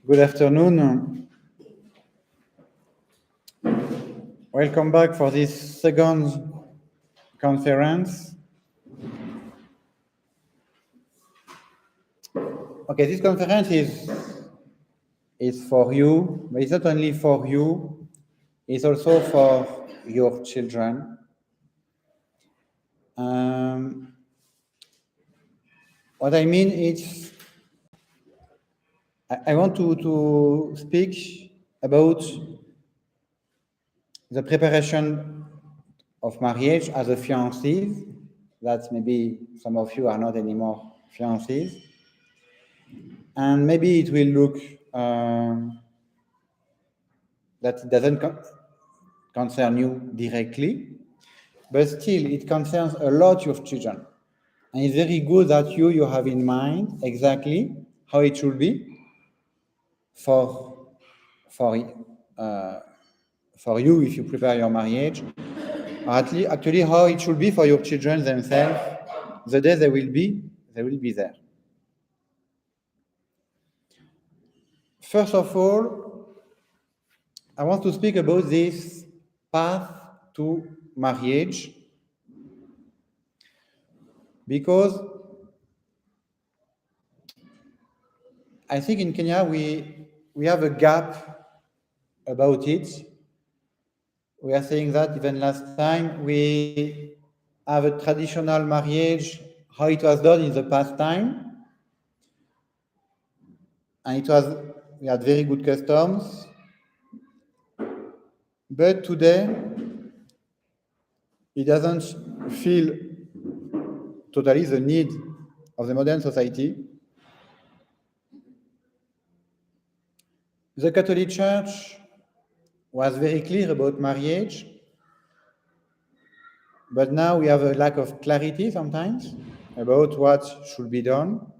Good afternoon. Welcome back for this second conference. Okay, this conference is for you, but it's not only for you, it's also for your children. What I mean is, I want to speak about the preparation of marriage as a fiancees. That maybe some of you are not anymore fiancees. And maybe it will look that it doesn't concern you directly, but still it concerns a lot of children. And it's very good that you have in mind exactly how it should be for you if you prepare your marriage, or actually how it should be for your children themselves the day they will be there. First of all, I want to speak about this path to marriage, because I think in Kenya we have a gap about it. We are saying that even last time we have a traditional marriage, how it was done in the past time, and we had very good customs. But today, it doesn't feel totally the need of the modern society. The Catholic Church was very clear about marriage, but now we have a lack of clarity sometimes about what should be done.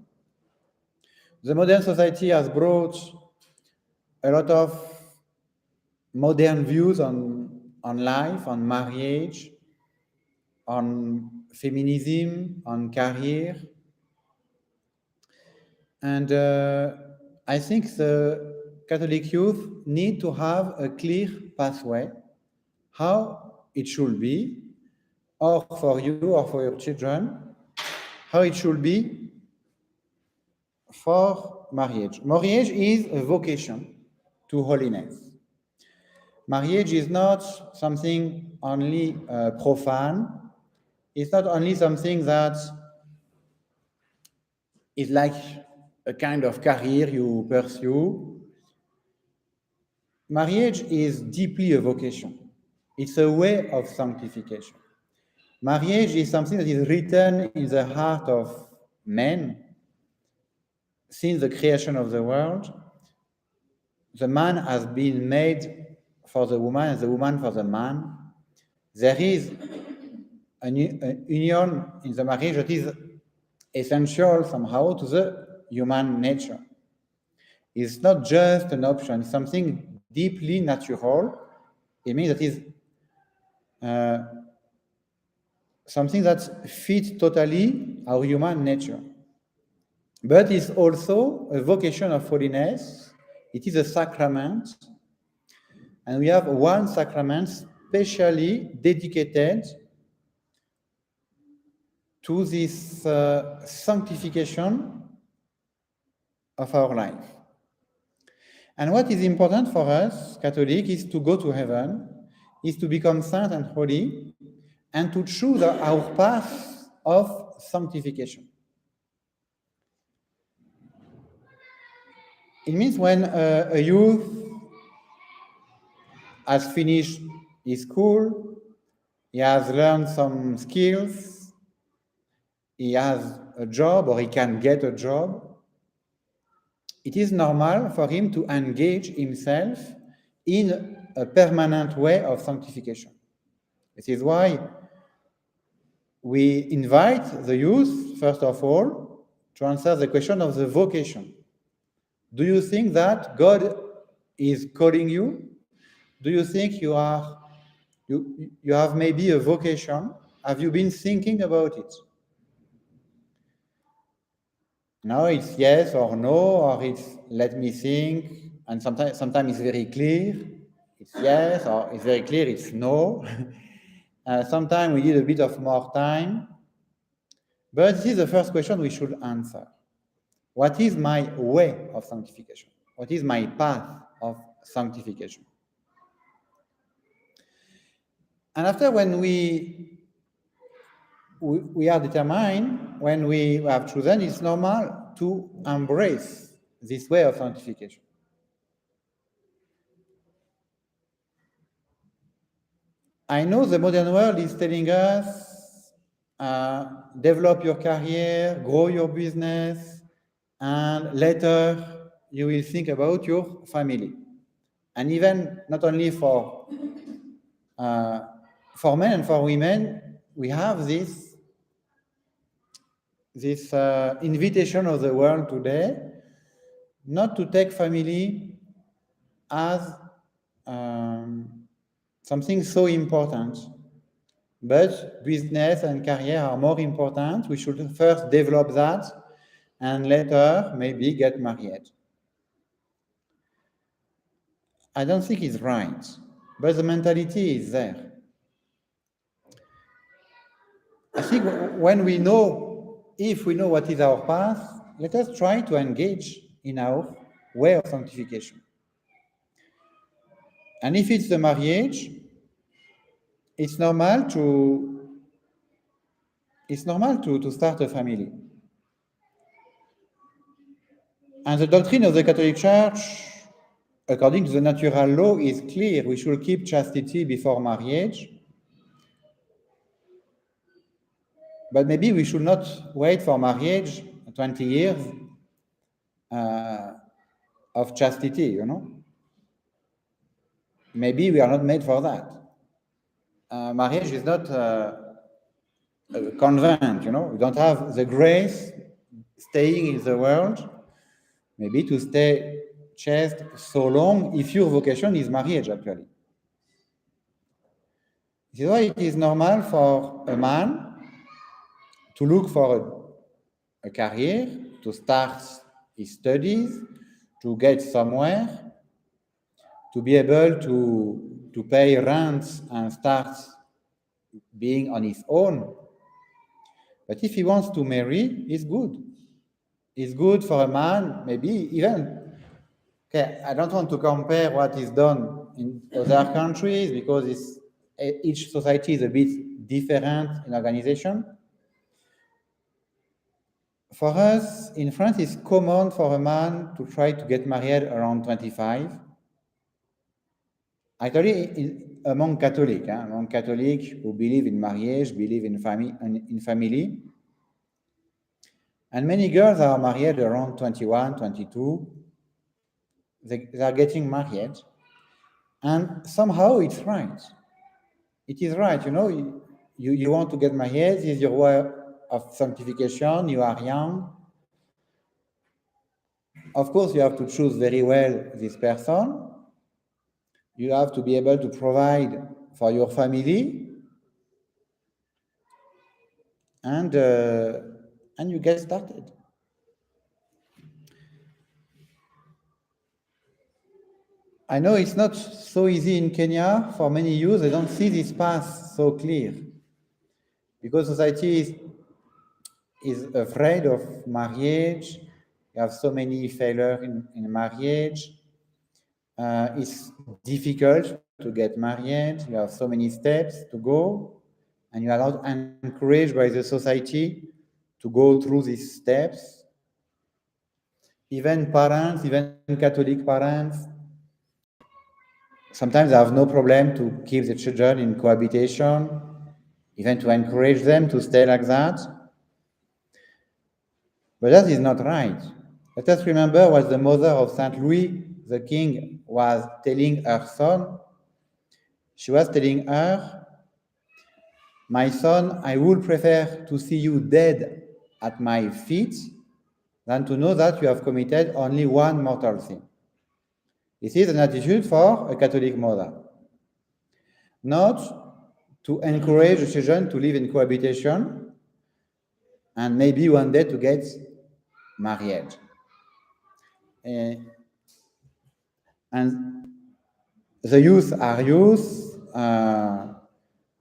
The modern society has brought a lot of modern views on life, on marriage, on feminism, on career. And I think the Catholic youth need to have a clear pathway, how it should be, or for you or for your children, how it should be for marriage. Marriage is a vocation to holiness. Marriage is not something only profane. It's not only something that is like a kind of career you pursue. Marriage is deeply a vocation. It's a way of sanctification. Marriage is something that is written in the heart of men since the creation of the world. The man has been made for the woman and the woman for the man. There is a union in the marriage that is essential somehow to the human nature. It's not just an option, it's something deeply natural. It means that is something that fits totally our human nature. But it's also a vocation of holiness. It is a sacrament. And we have one sacrament specially dedicated to this sanctification of our life. And what is important for us, Catholic, is to go to heaven, is to become saint and holy, and to choose our path of sanctification. It means when a youth has finished his school, he has learned some skills, he has a job or he can get a job, it is normal for him to engage himself in a permanent way of sanctification. This is why we invite the youth, first of all, to answer the question of the vocation. Do you think that God is calling you? Do you think you have maybe a vocation? Have you been thinking about it? Now it's yes or no, or it's let me think, and sometimes it's very clear, it's yes, or it's very clear, it's no. Sometimes we need a bit of more time, but this is the first question we should answer. What is my way of sanctification? What is my path of sanctification? And after, when we are determined, when we have chosen, it's normal to embrace this way of sanctification. I know the modern world is telling us, develop your career, grow your business, and later you will think about your family. And even not only for men and for women, we have this invitation of the world today not to take family as something so important, but business and career are more important. We should first develop that and later maybe get married. I don't think it's right, but the mentality is there. I think when we know, if we know what is our path, let us try to engage in our way of sanctification. And if it's the marriage, it's normal to start a family. And the doctrine of the Catholic Church, according to the natural law, is clear. We should keep chastity before marriage. But maybe we should not wait for marriage 20 years of chastity, you know. Maybe we are not made for that. Marriage is not a convent, you know. We don't have the grace staying in the world, maybe to stay chaste so long if your vocation is marriage, actually. This is why it is normal for a man to look for a career, to start his studies, to get somewhere, to be able to pay rents and start being on his own. But if he wants to marry, it's good. It's good for a man, maybe even, okay, I don't want to compare what is done in other countries because each society is a bit different in organization. For us, in France, it's common for a man to try to get married around 25. Actually, among Catholics who believe in marriage, believe in family. And many girls are married around 21, 22. They are getting married. And somehow it's right. It is right, you know, you want to get married, this is your way of sanctification, you are young. Of course, you have to choose very well this person. You have to be able to provide for your family. And you get started. I know it's not so easy in Kenya. For many youth, they don't see this path so clear because society is afraid of marriage. You have so many failures in marriage. It's difficult to get married. You have so many steps to go, and you are not encouraged by the society to go through these steps. Even parents, even Catholic parents, sometimes they have no problem to keep the children in cohabitation, even to encourage them to stay like that. But that is not right. Let us remember what the mother of Saint Louis, the king, was telling her son. She was telling her, "My son, I would prefer to see you dead at my feet than to know that you have committed only one mortal sin." This is an attitude for a Catholic mother. Not to encourage the children to live in cohabitation and maybe one day to get marriage. And the youth are youth.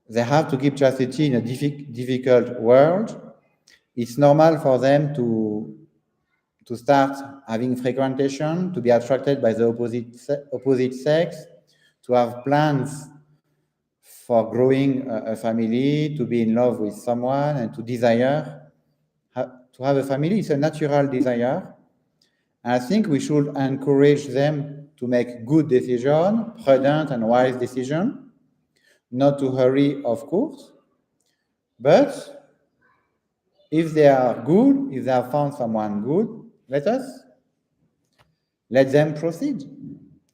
They have to keep chastity in a difficult world. It's normal for them to start having frequentation, to be attracted by the opposite sex, to have plans for growing a family, to be in love with someone, and to desire to have a family. It's a natural desire. I think we should encourage them to make good decisions, prudent and wise decisions, not to hurry, of course. But if they are good, if they have found someone good, let them proceed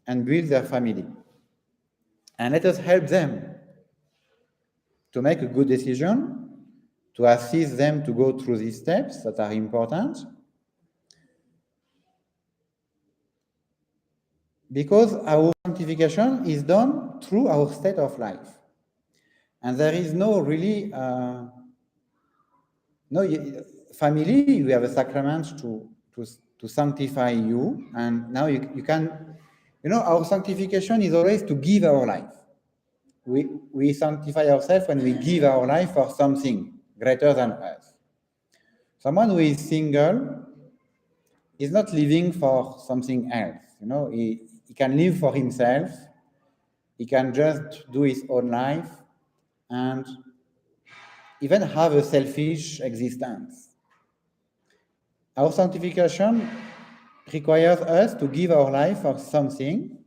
and build their family. And let us help them to make a good decision, to assist them to go through these steps that are important. Because our sanctification is done through our state of life. And there is no really, family, we have a sacrament to sanctify you. And now you can, our sanctification is always to give our life. We sanctify ourselves when we give our life for something greater than us. Someone who is single is not living for something else. He can live for himself. He can just do his own life and even have a selfish existence. Our sanctification requires us to give our life for something.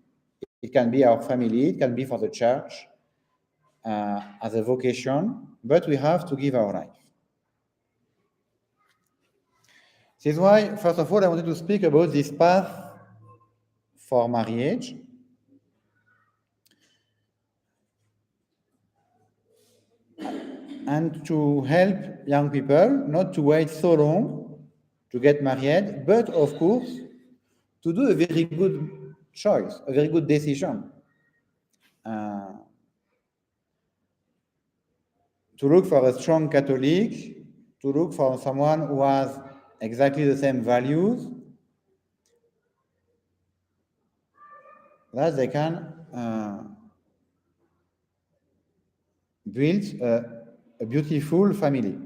It can be our family, it can be for the church, as a vocation, but we have to give our life. This is why, first of all, I wanted to speak about this path for marriage. And to help young people not to wait so long to get married, but of course, to do a very good choice, a very good decision. To look for a strong Catholic, to look for someone who has exactly the same values, that they can build a beautiful family.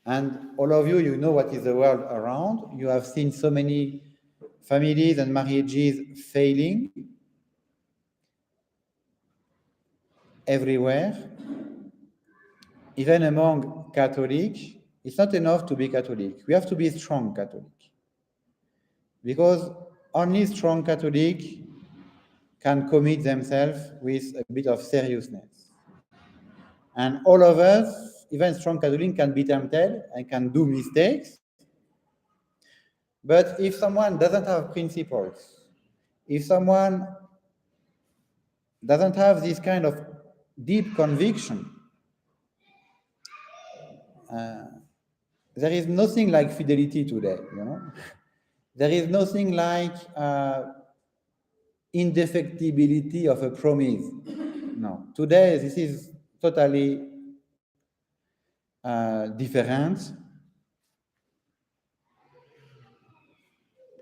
And all of you, you know what is the world around. You have seen so many families and marriages failing everywhere. Even among Catholics, it's not enough to be Catholic. We have to be strong Catholic. Because only strong Catholic can commit themselves with a bit of seriousness. And all of us, even strong Catholic, can be tempted and can do mistakes. But if someone doesn't have principles, if someone doesn't have this kind of deep conviction, there is nothing like fidelity today, There is nothing like indefectibility of a promise. No. Today, this is totally different.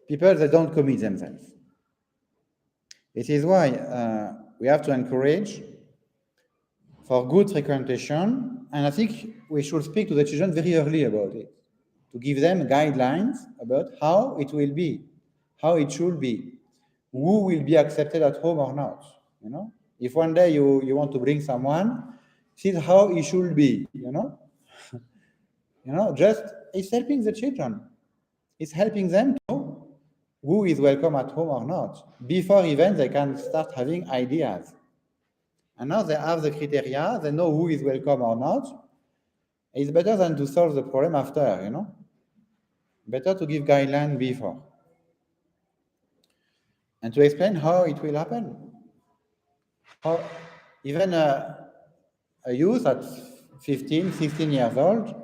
People, they don't commit themselves. This is why we have to encourage for good frequentation, and I think we should speak to the children very early about it, to give them guidelines about how it will be, how it should be, who will be accepted at home or not. If one day you want to bring someone, this is how it should be. Just it's helping the children. It's helping them to know who is welcome at home or not. Before even they can start having ideas. And now they have the criteria, they know who is welcome or not. It's better than to solve the problem after, Better to give guidelines before. And to explain how it will happen. How even a youth at 15, 16 years old,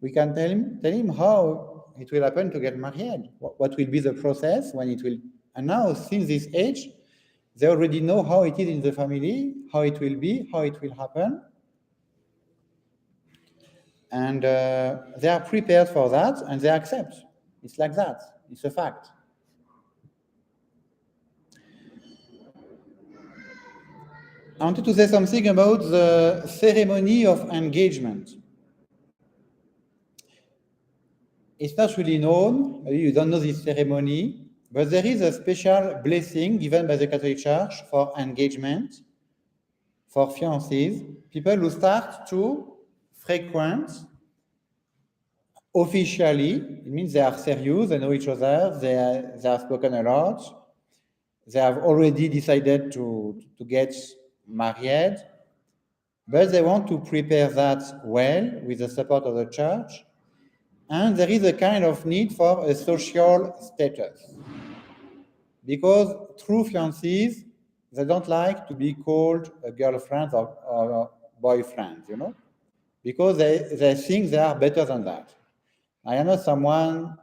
we can tell him how it will happen to get married, what will be the process, when it will. And now, since this age, they already know how it is in the family, how it will be, how it will happen. And they are prepared for that, and they accept. It's like that. It's a fact. I wanted to say something about the ceremony of engagement. It's not really known, maybe you don't know this ceremony, but there is a special blessing given by the Catholic Church for engagement, for fiancees, people who start to frequent officially. It means they are serious, they know each other, they have spoken a lot, they have already decided to get married, but they want to prepare that well with the support of the church. And there is a kind of need for a social status. Because true fiancés, they don't like to be called a girlfriend or boyfriend, you know, because they think they are better than that. I am not someone,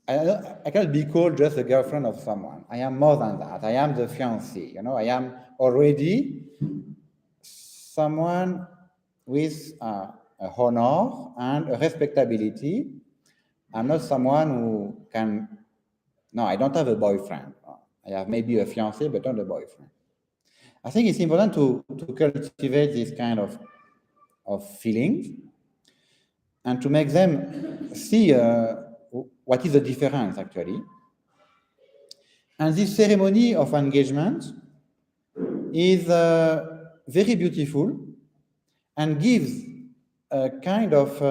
I cannot be called just a girlfriend of someone. I am more than that. I am the fiancé, you know, I am already someone with a honor and a respectability. I'm not someone who can, no, I don't have a boyfriend. I have maybe a fiancé, but not a boyfriend. I think it's important to cultivate this kind of feelings and to make them see what is the difference actually. And this ceremony of engagement is very beautiful and gives a kind of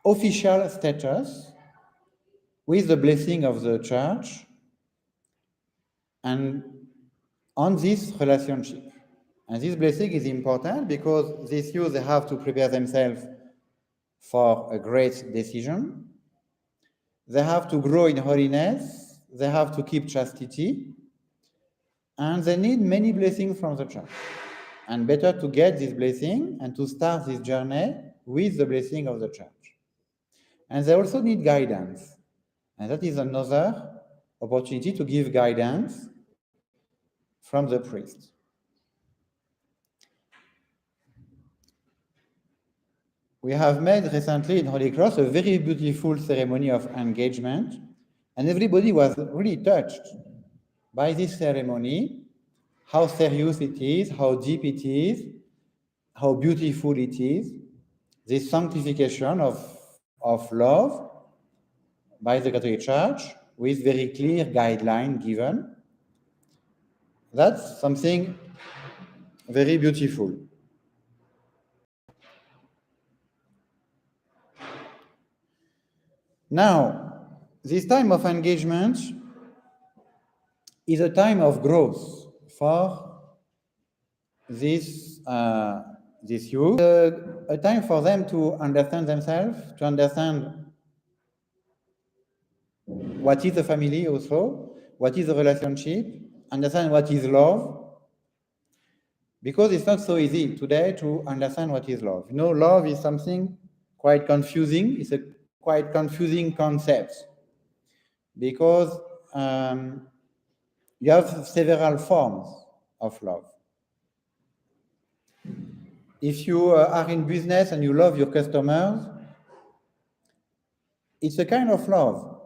official status with the blessing of the church and on this relationship. And this blessing is important because these youth, they have to prepare themselves for a great decision. They have to grow in holiness. They have to keep chastity. And they need many blessings from the church. And better to get this blessing and to start this journey with the blessing of the church. And they also need guidance. And that is another opportunity to give guidance from the priest. We have made recently in Holy Cross a very beautiful ceremony of engagement, and everybody was really touched by this ceremony, how serious it is, how deep it is, how beautiful it is, this sanctification of love by the Catholic Church with very clear guideline given. That's something very beautiful. Now, this time of engagement is a time of growth for this youth, a time for them to understand themselves, to understand what is the family also, what is the relationship, understand what is love, because it's not so easy today to understand what is love. You know, love is something quite confusing. It's a quite confusing concept because you have several forms of love. If you are in business and you love your customers, it's a kind of love,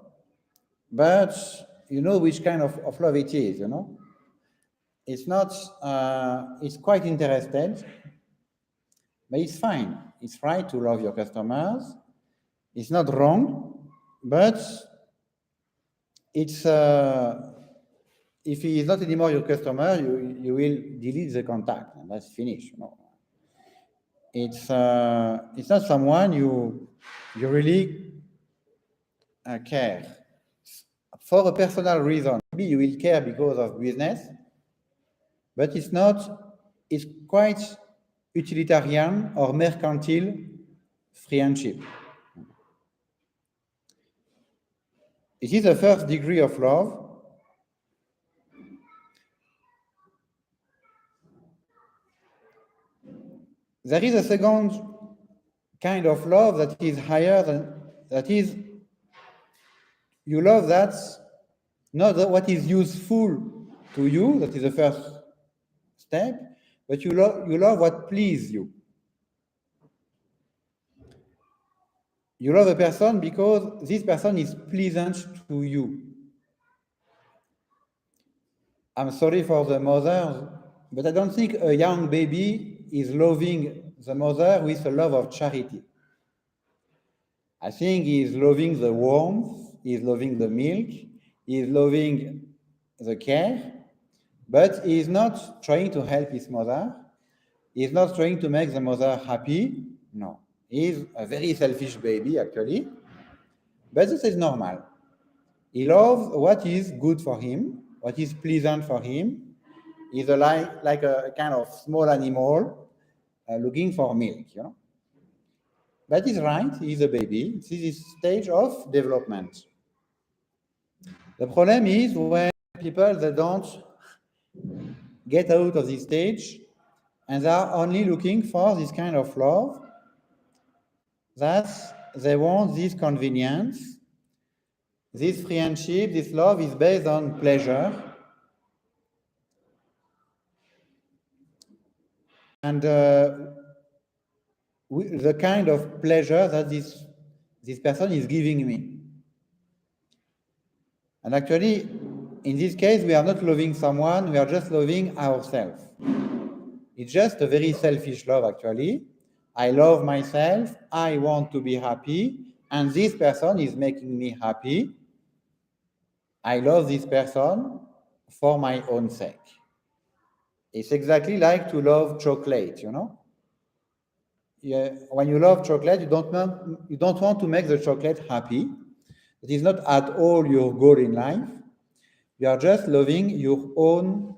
but you know which kind of love it is, you know? It's not, it's quite interested, but it's fine. It's right to love your customers. It's not wrong, but it's, if he is not anymore your customer, you will delete the contact, and that's finished, you know? It's not someone you really care for a personal reason. Maybe you will care because of business, but it's quite utilitarian or mercantile friendship. It is the first degree of love. There is a second kind of love that is higher than, that is, you love that's not what is useful to you, that is the first step, but you love what pleases you. You love a person because this person is pleasant to you. I'm sorry for the mothers, but I don't think a young baby is loving the mother with a love of charity. I think he is loving the warmth, he is loving the milk, he is loving the care, but he is not trying to help his mother. He is not trying to make the mother happy. No. He is a very selfish baby, actually. But this is normal. He loves what is good for him, what is pleasant for him. He's like a kind of small animal looking for milk, you know. But he's right, he's a baby. This is stage of development. The problem is when people they don't get out of this stage and they are only looking for this kind of love, that they want this convenience, this friendship, this love is based on pleasure. And the kind of pleasure that this person is giving me. And actually, in this case, we are not loving someone, we are just loving ourselves. It's just a very selfish love, actually. I love myself, I want to be happy, and this person is making me happy. I love this person for my own sake. It's exactly like to love chocolate, you know? Yeah, when you love chocolate, you don't want to make the chocolate happy. It is not at all your goal in life. You are just loving your own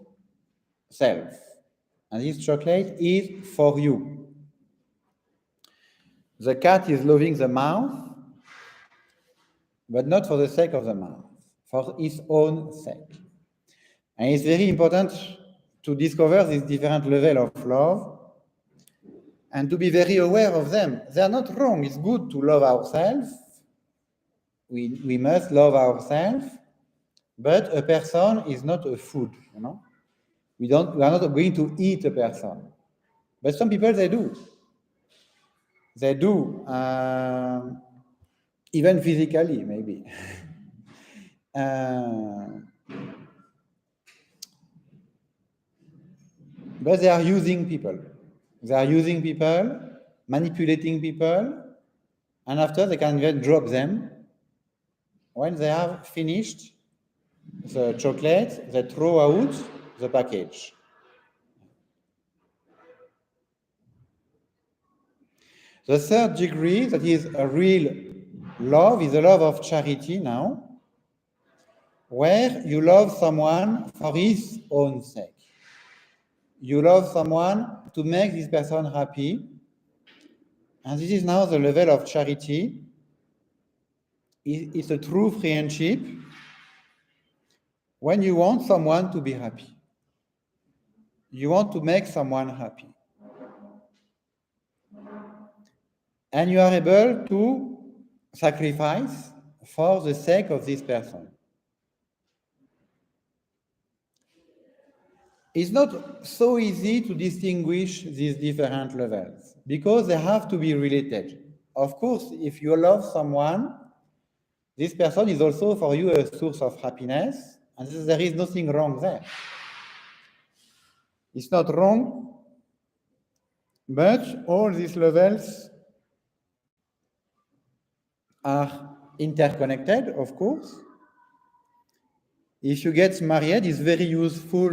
self. And this chocolate is for you. The cat is loving the mouse, but not for the sake of the mouse, for its own sake. And it's very important to discover this different level of love and to be very aware of them. They are not wrong. It's good to love ourselves. We must love ourselves, but a person is not a food, you know. We are not going to eat a person. But some people, they do. They do, even physically, maybe. But they are using people. They are using people, manipulating people, and after they can just drop them. When they have finished the chocolate, they throw out the package. The third degree, that is a real love, is the love of charity now, where you love someone for his own sake. You love someone to make this person happy, and this is now the level of charity. It's a true friendship when you want someone to be happy. You want to make someone happy. And you are able to sacrifice for the sake of this person. It's not so easy to distinguish these different levels because they have to be related. Of course, if you love someone, this person is also for you a source of happiness, and there is nothing wrong there. It's not wrong, but all these levels are interconnected, of course. If you get married, it's very useful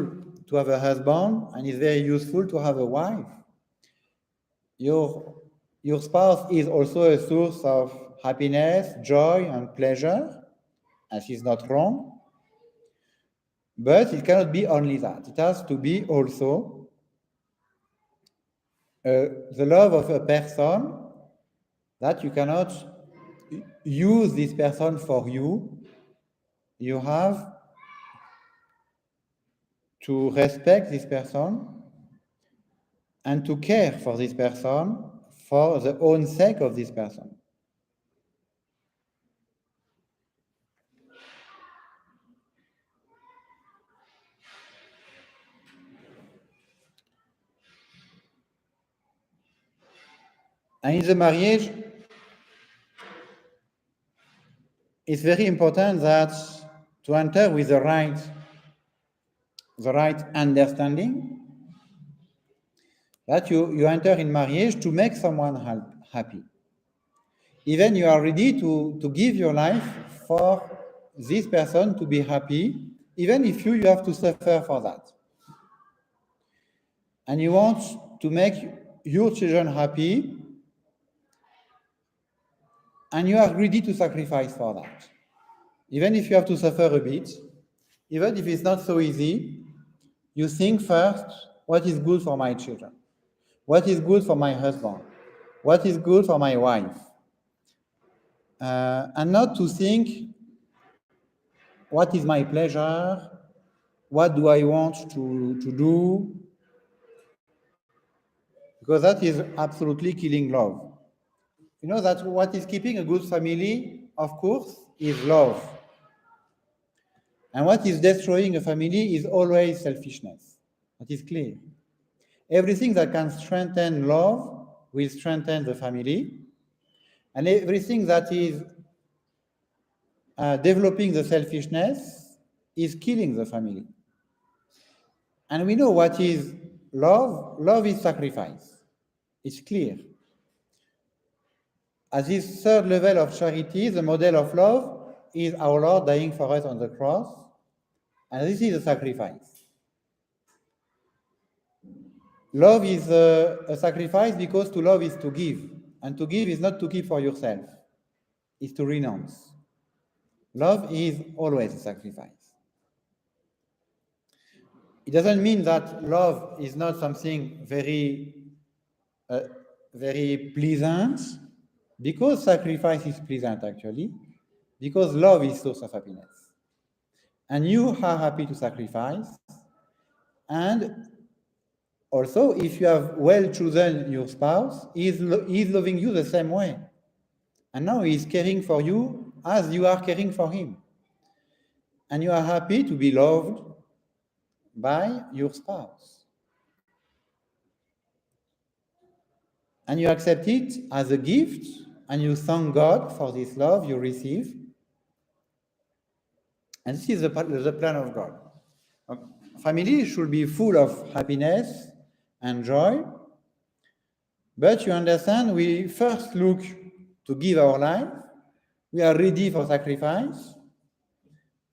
to have a husband, and it's very useful to have a wife. Your spouse is also a source of happiness, joy, and pleasure, and she's not wrong. But it cannot be only that. It has to be also the love of a person, that you cannot use this person for you. You have to respect this person and to care for this person for the own sake of this person. And in the marriage, it's very important that to enter with the right understanding, that you enter in marriage to make someone happy. Even you are ready to give your life for this person to be happy, even if you have to suffer for that. And you want to make your children happy, and you are ready to sacrifice for that. Even if you have to suffer a bit, even if it's not so easy, you think first, what is good for my children? What is good for my husband? What is good for my wife? And not to think, what is my pleasure? What do I want to do? Because that is absolutely killing love. You know that what is keeping a good family, of course, is love. And what is destroying a family is always selfishness. That is clear. Everything that can strengthen love will strengthen the family. And everything that is developing the selfishness is killing the family. And we know what is love. Love is sacrifice. It's clear. At this third level of charity, the model of love is our Lord dying for us on the cross. And this is a sacrifice. Love is a sacrifice because to love is to give. And to give is not to keep for yourself. It's to renounce. Love is always a sacrifice. It doesn't mean that love is not something very pleasant, because sacrifice is pleasant actually, because love is source of happiness. And you are happy to sacrifice, and also if you have well chosen your spouse, he is loving you the same way. And now he is caring for you as you are caring for him. And you are happy to be loved by your spouse. And you accept it as a gift, and you thank God for this love you receive. And this is the plan of God. Family should be full of happiness and joy, but you understand, we first look to give our life, we are ready for sacrifice,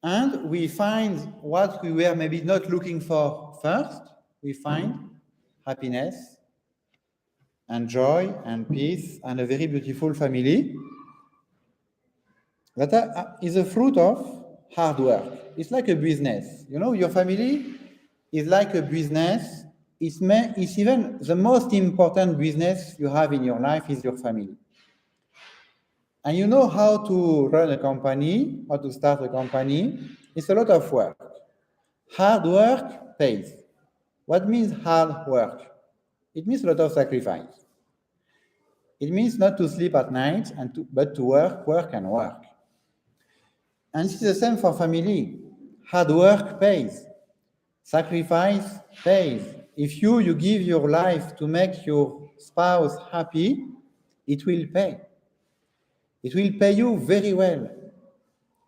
and we find what we were maybe not looking for first. We find happiness and joy and peace and a very beautiful family that is a fruit of hard work. It's like a business. You know, your family is like a business. It's even the most important business you have in your life is your family. And you know how to run a company, how to start a company. It's a lot of work. Hard work pays. What means hard work? It means a lot of sacrifice. It means not to sleep at night, but to work, and work. And it's the same for family. Hard work pays. Sacrifice pays. If you give your life to make your spouse happy, it will pay. It will pay you very well,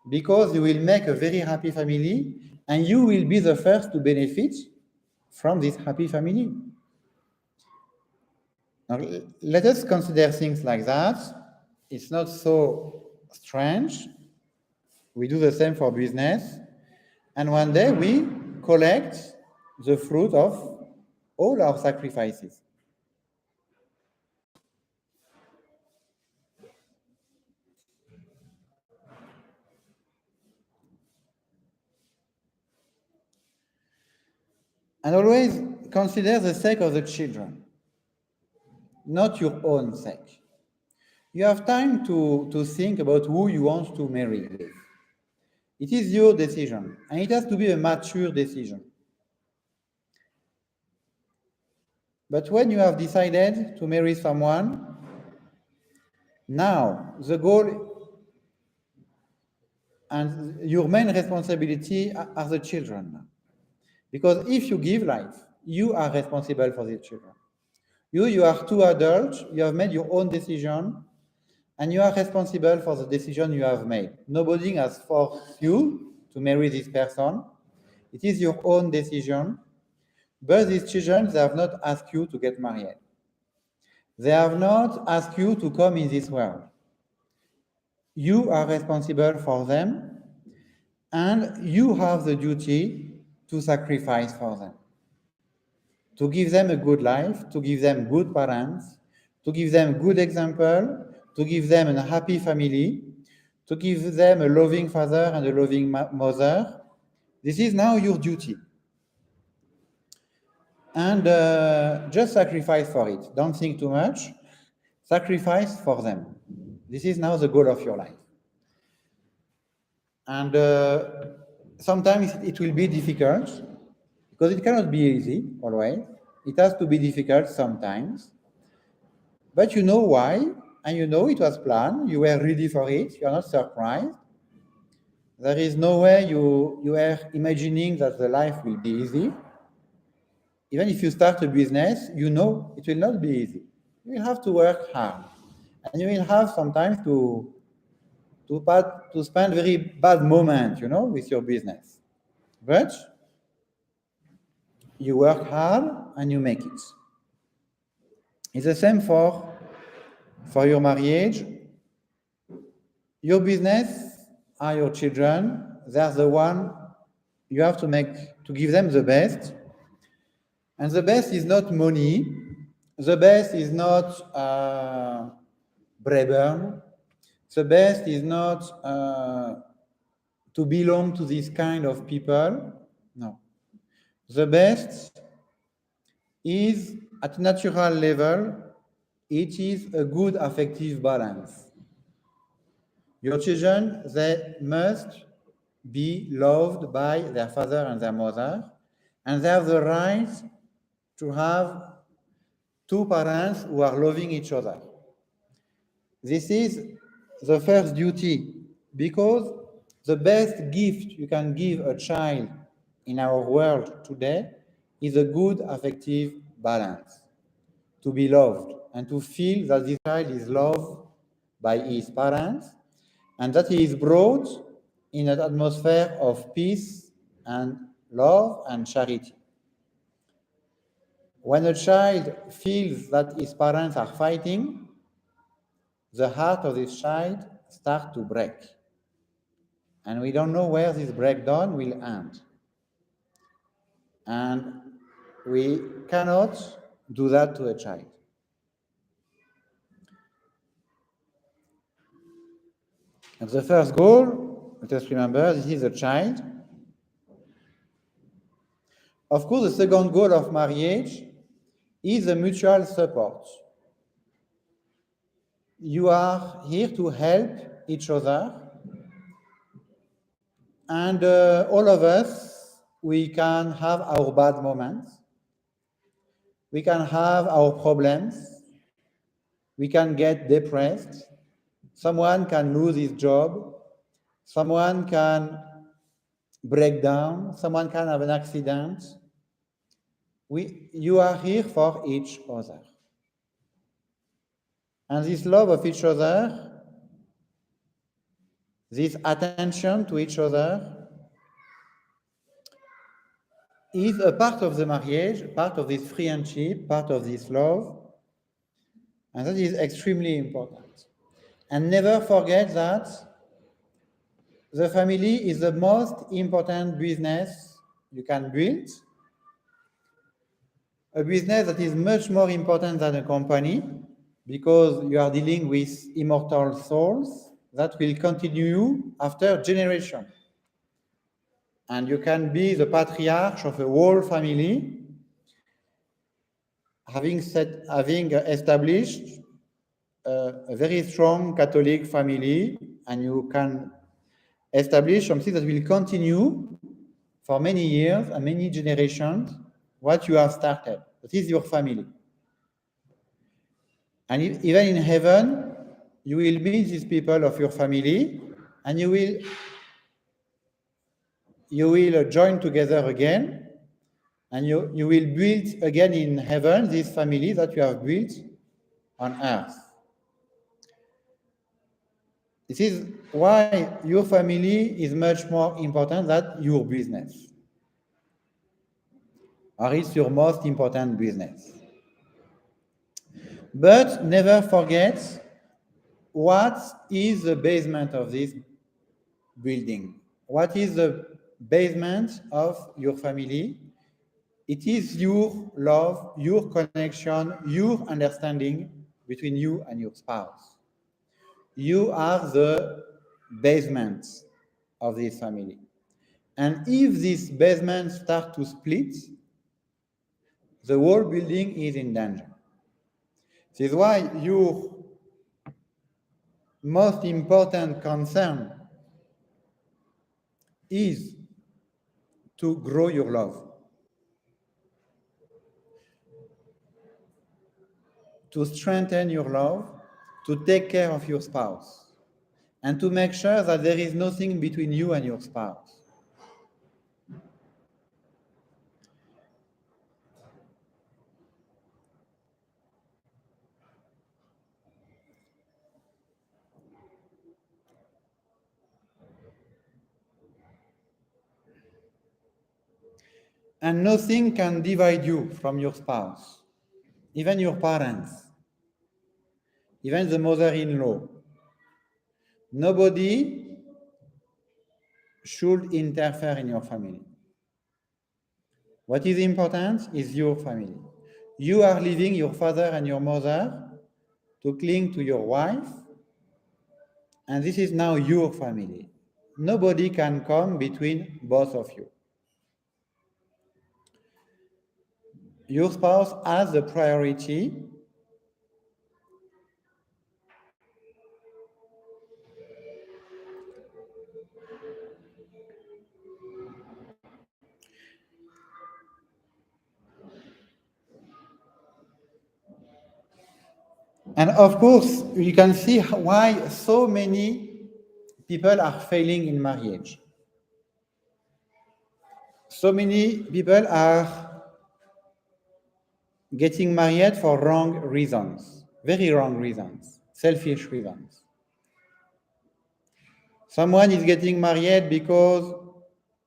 because you will make a very happy family, and you will be the first to benefit from this happy family. Now, let us consider things like that. It's not so strange. We do the same for business. And one day we collect the fruit of all our sacrifices. And always consider the sake of the children, not your own sake. You have time to think about who you want to marry with. It is your decision, and it has to be a mature decision. But when you have decided to marry someone, now the goal and your main responsibility are the children. Because if you give life, you are responsible for the children. You are two adults, you have made your own decision, and you are responsible for the decision you have made. Nobody has forced you to marry this person. It is your own decision, but these children, they have not asked you to get married. They have not asked you to come in this world. You are responsible for them, and you have the duty to sacrifice for them, to give them a good life, to give them good parents, to give them good example, to give them a happy family, to give them a loving father and a loving mother. This is now your duty. And just sacrifice for it. Don't think too much. Sacrifice for them. This is now the goal of your life. And sometimes it will be difficult, because it cannot be easy always. It has to be difficult sometimes. But you know why, and you know it was planned. You were ready for it. You are not surprised. There is no way you were imagining that the life will be easy. Even if you start a business, you know it will not be easy. You will have to work hard, and you will have sometimes to spend very bad moments, with your business. But you work hard and you make it. It's the same for your marriage. Your business are your children. They're the one you have to give them the best. And the best is not money. The best is not Braeburn. The best is not to belong to this kind of people. No. The best is at natural level, it is a good affective balance. Your children, they must be loved by their father and their mother, and they have the right to have two parents who are loving each other. This is the first duty, because the best gift you can give a child in our world today is a good affective balance, to be loved and to feel that this child is loved by his parents and that he is brought in an atmosphere of peace and love and charity. When a child feels that his parents are fighting, the heart of this child starts to break. And we don't know where this breakdown will end. And we cannot do that to a child. And the first goal, let us remember, this is a child. Of course, the second goal of marriage is a mutual support. You are here to help each other. And all of us, we can have our bad moments. We can have our problems. We can get depressed. Someone can lose his job. Someone can break down. Someone can have an accident. You are here for each other. And this love of each other, this attention to each other, is a part of the marriage, part of this friendship, part of this love, and that is extremely important. And never forget that the family is the most important business you can build, a business that is much more important than a company, because you are dealing with immortal souls that will continue after generation. And you can be the patriarch of a whole family, having established a very strong Catholic family, and you can establish something that will continue for many years and many generations what you have started. That is your family. And even in heaven, you will meet these people of your family, and you will join together again, and you will build again in heaven this family that you have built on earth. This is why your family is much more important than your business, or it's your most important business. But never forget what is the basement of this building. What is the basement of your family? It is your love, your connection, your understanding between you and your spouse. You are the basement of this family. And if this basement starts to split, the whole building is in danger. This is why your most important concern is to grow your love, to strengthen your love, to take care of your spouse, and to make sure that there is nothing between you and your spouse. And nothing can divide you from your spouse, even your parents, even the mother-in-law. Nobody should interfere in your family. What is important is your family. You are leaving your father and your mother to cling to your wife, and this is now your family. Nobody can come between both of you. Your spouse has the priority. And of course, you can see why so many people are failing in marriage. So many people are getting married for wrong reasons, very wrong reasons, selfish reasons. Someone is getting married because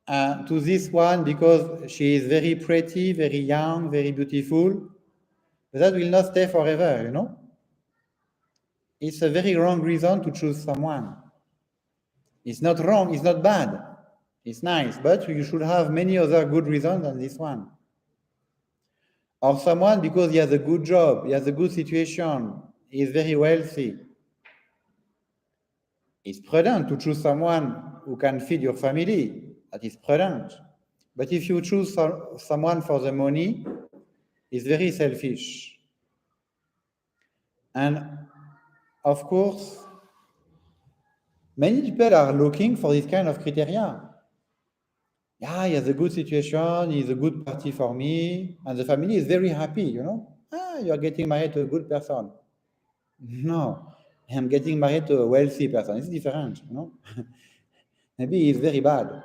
to this one because she is very pretty, very young, very beautiful. But that will not stay forever, you know. It's a very wrong reason to choose someone. It's not wrong, it's not bad. It's nice, but you should have many other good reasons than this one. Or someone because he has a good job, he has a good situation, he is very wealthy. It's prudent to choose someone who can feed your family. That is prudent. But if you choose someone for the money, it's very selfish. And of course, many people are looking for this kind of criteria. Yeah, he has a good situation, he's a good party for me, and the family is very happy, you know. You're getting married to a good person. No, I'm getting married to a wealthy person. It's different, you know. Maybe he's very bad.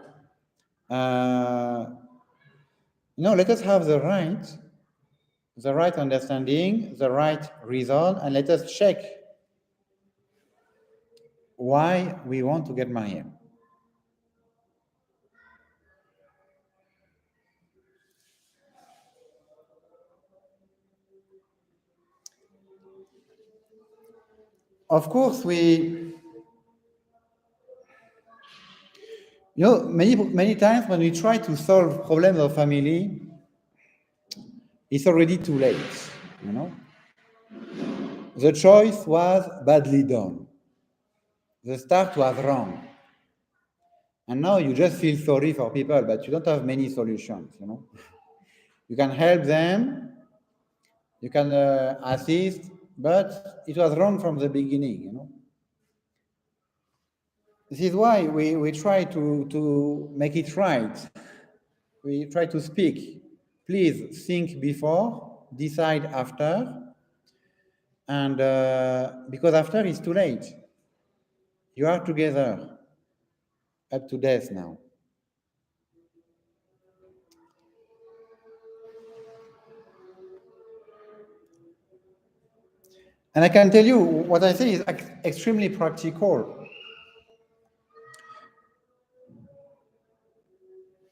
Let us have the right understanding, the right reason, and let us check why we want to get married. Of course, many times when we try to solve problems of family, it's already too late, you know. The choice was badly done. The start was wrong. And now you just feel sorry for people, but you don't have many solutions, you know. You can help them, you can assist, but it was wrong from the beginning, you know. This is why we try to make it right. We try to speak. Please think before, decide after, and because after it's too late. You are together up to death now. And I can tell you what I say is extremely practical.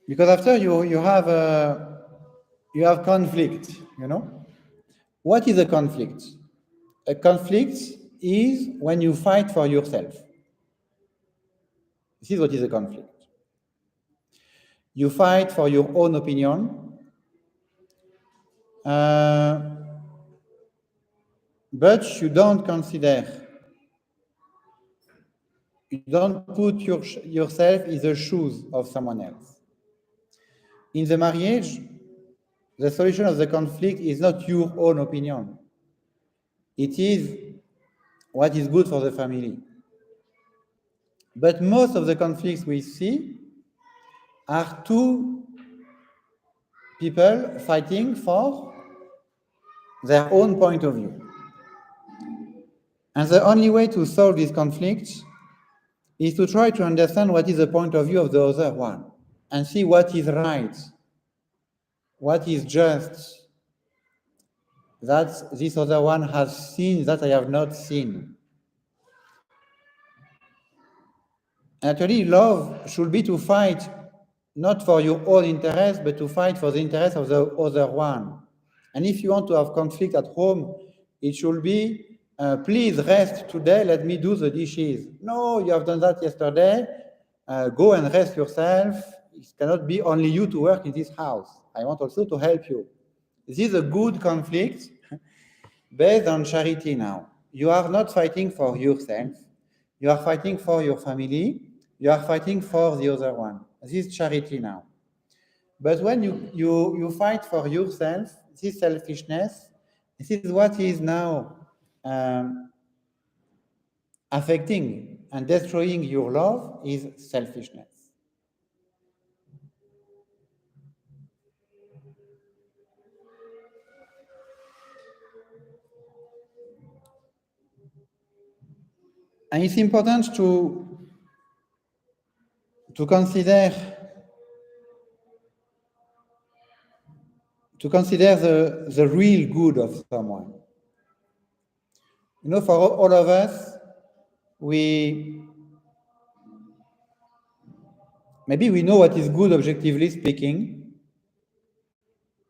Because after you have conflict, you know. What is a conflict? A conflict is when you fight for yourself. This is what is a conflict. You fight for your own opinion, uh, but you don't put yourself in the shoes of someone else. In the marriage, the solution of the conflict is not your own opinion. It is what is good for the family. But most of the conflicts we see are two people fighting for their own point of view. And the only way to solve this conflict is to try to understand what is the point of view of the other one and see what is right, what is just, that this other one has seen that I have not seen. Actually, love should be to fight not for your own interest, but to fight for the interest of the other one. And if you want to have conflict at home, it should be, please rest today, let me do the dishes. No, you have done that yesterday, go and rest yourself. It cannot be only you to work in this house. I want also to help you. This is a good conflict based on charity now. You are not fighting for yourself, you are fighting for your family, you are fighting for the other one. This is charity now. But when you fight for yourself, this selfishness, this is what is now affecting and destroying your love, is selfishness. And it's important to consider the real good of someone. You know, for all of us, maybe we know what is good objectively speaking,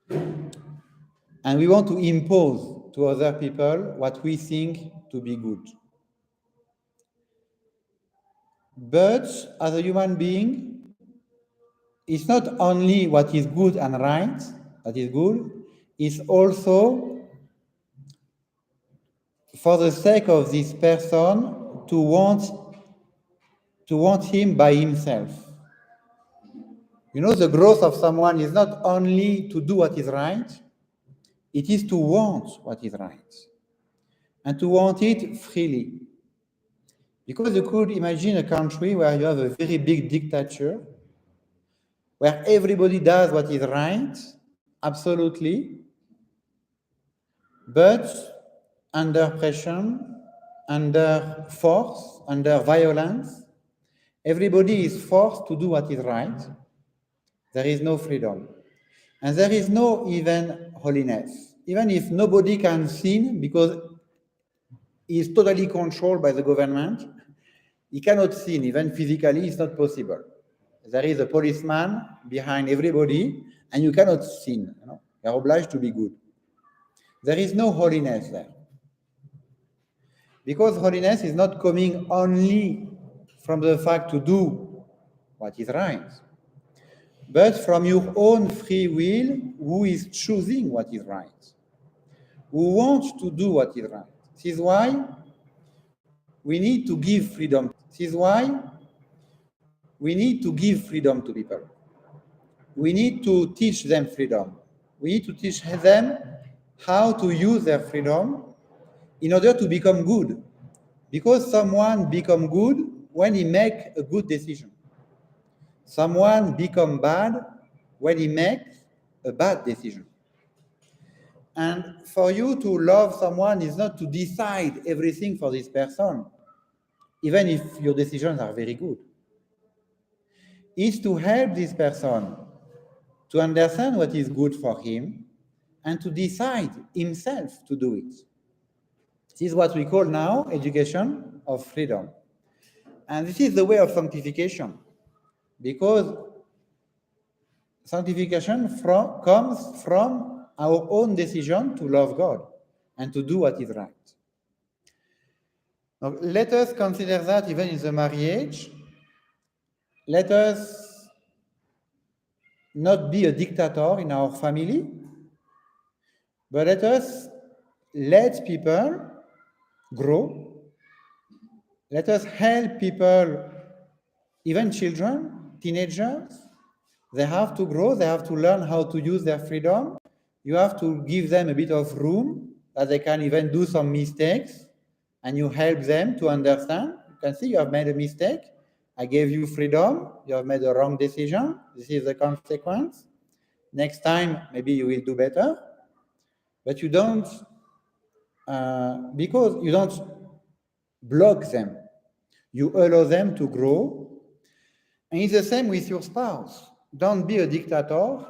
and we want to impose to other people what we think to be good. But as a human being, it's not only what is good and right that is good, it's also for the sake of this person to want him by himself. You know, the growth of someone is not only to do what is right, it is to want what is right, and to want it freely. Because you could imagine a country where you have a very big dictator, where everybody does what is right, absolutely, but under pressure, under force, under violence, everybody is forced to do what is right. There is no freedom. And there is no even holiness. Even if nobody can sin because he is totally controlled by the government, he cannot sin, even physically, it's not possible. There is a policeman behind everybody, and you cannot sin. You know? You are obliged to be good. There is no holiness there. Because holiness is not coming only from the fact to do what is right, but from your own free will, who is choosing what is right, who wants to do what is right. This is why we need to give freedom. This is why we need to give freedom to people. We need to teach them freedom. We need to teach them how to use their freedom in order to become good. Because someone become good when he make a good decision. Someone become bad when he makes a bad decision. And for you to love someone is not to decide everything for this person, even if your decisions are very good. It's to help this person to understand what is good for him and to decide himself to do it. This is what we call now education of freedom. And this is the way of sanctification, because sanctification comes from our own decision to love God and to do what is right. Now, let us consider that even in the marriage. Let us not be a dictator in our family, but let us let people grow. Let us help people, even children, teenagers. They have to grow, they have to learn how to use their freedom. You have to give them a bit of room that they can even do some mistakes, and you help them to understand. You can see you have made a mistake. I gave you freedom. You have made a wrong decision. This is the consequence. Next time, maybe you will do better. But you don't, because you don't block them. You allow them to grow. And it's the same with your spouse. Don't be a dictator.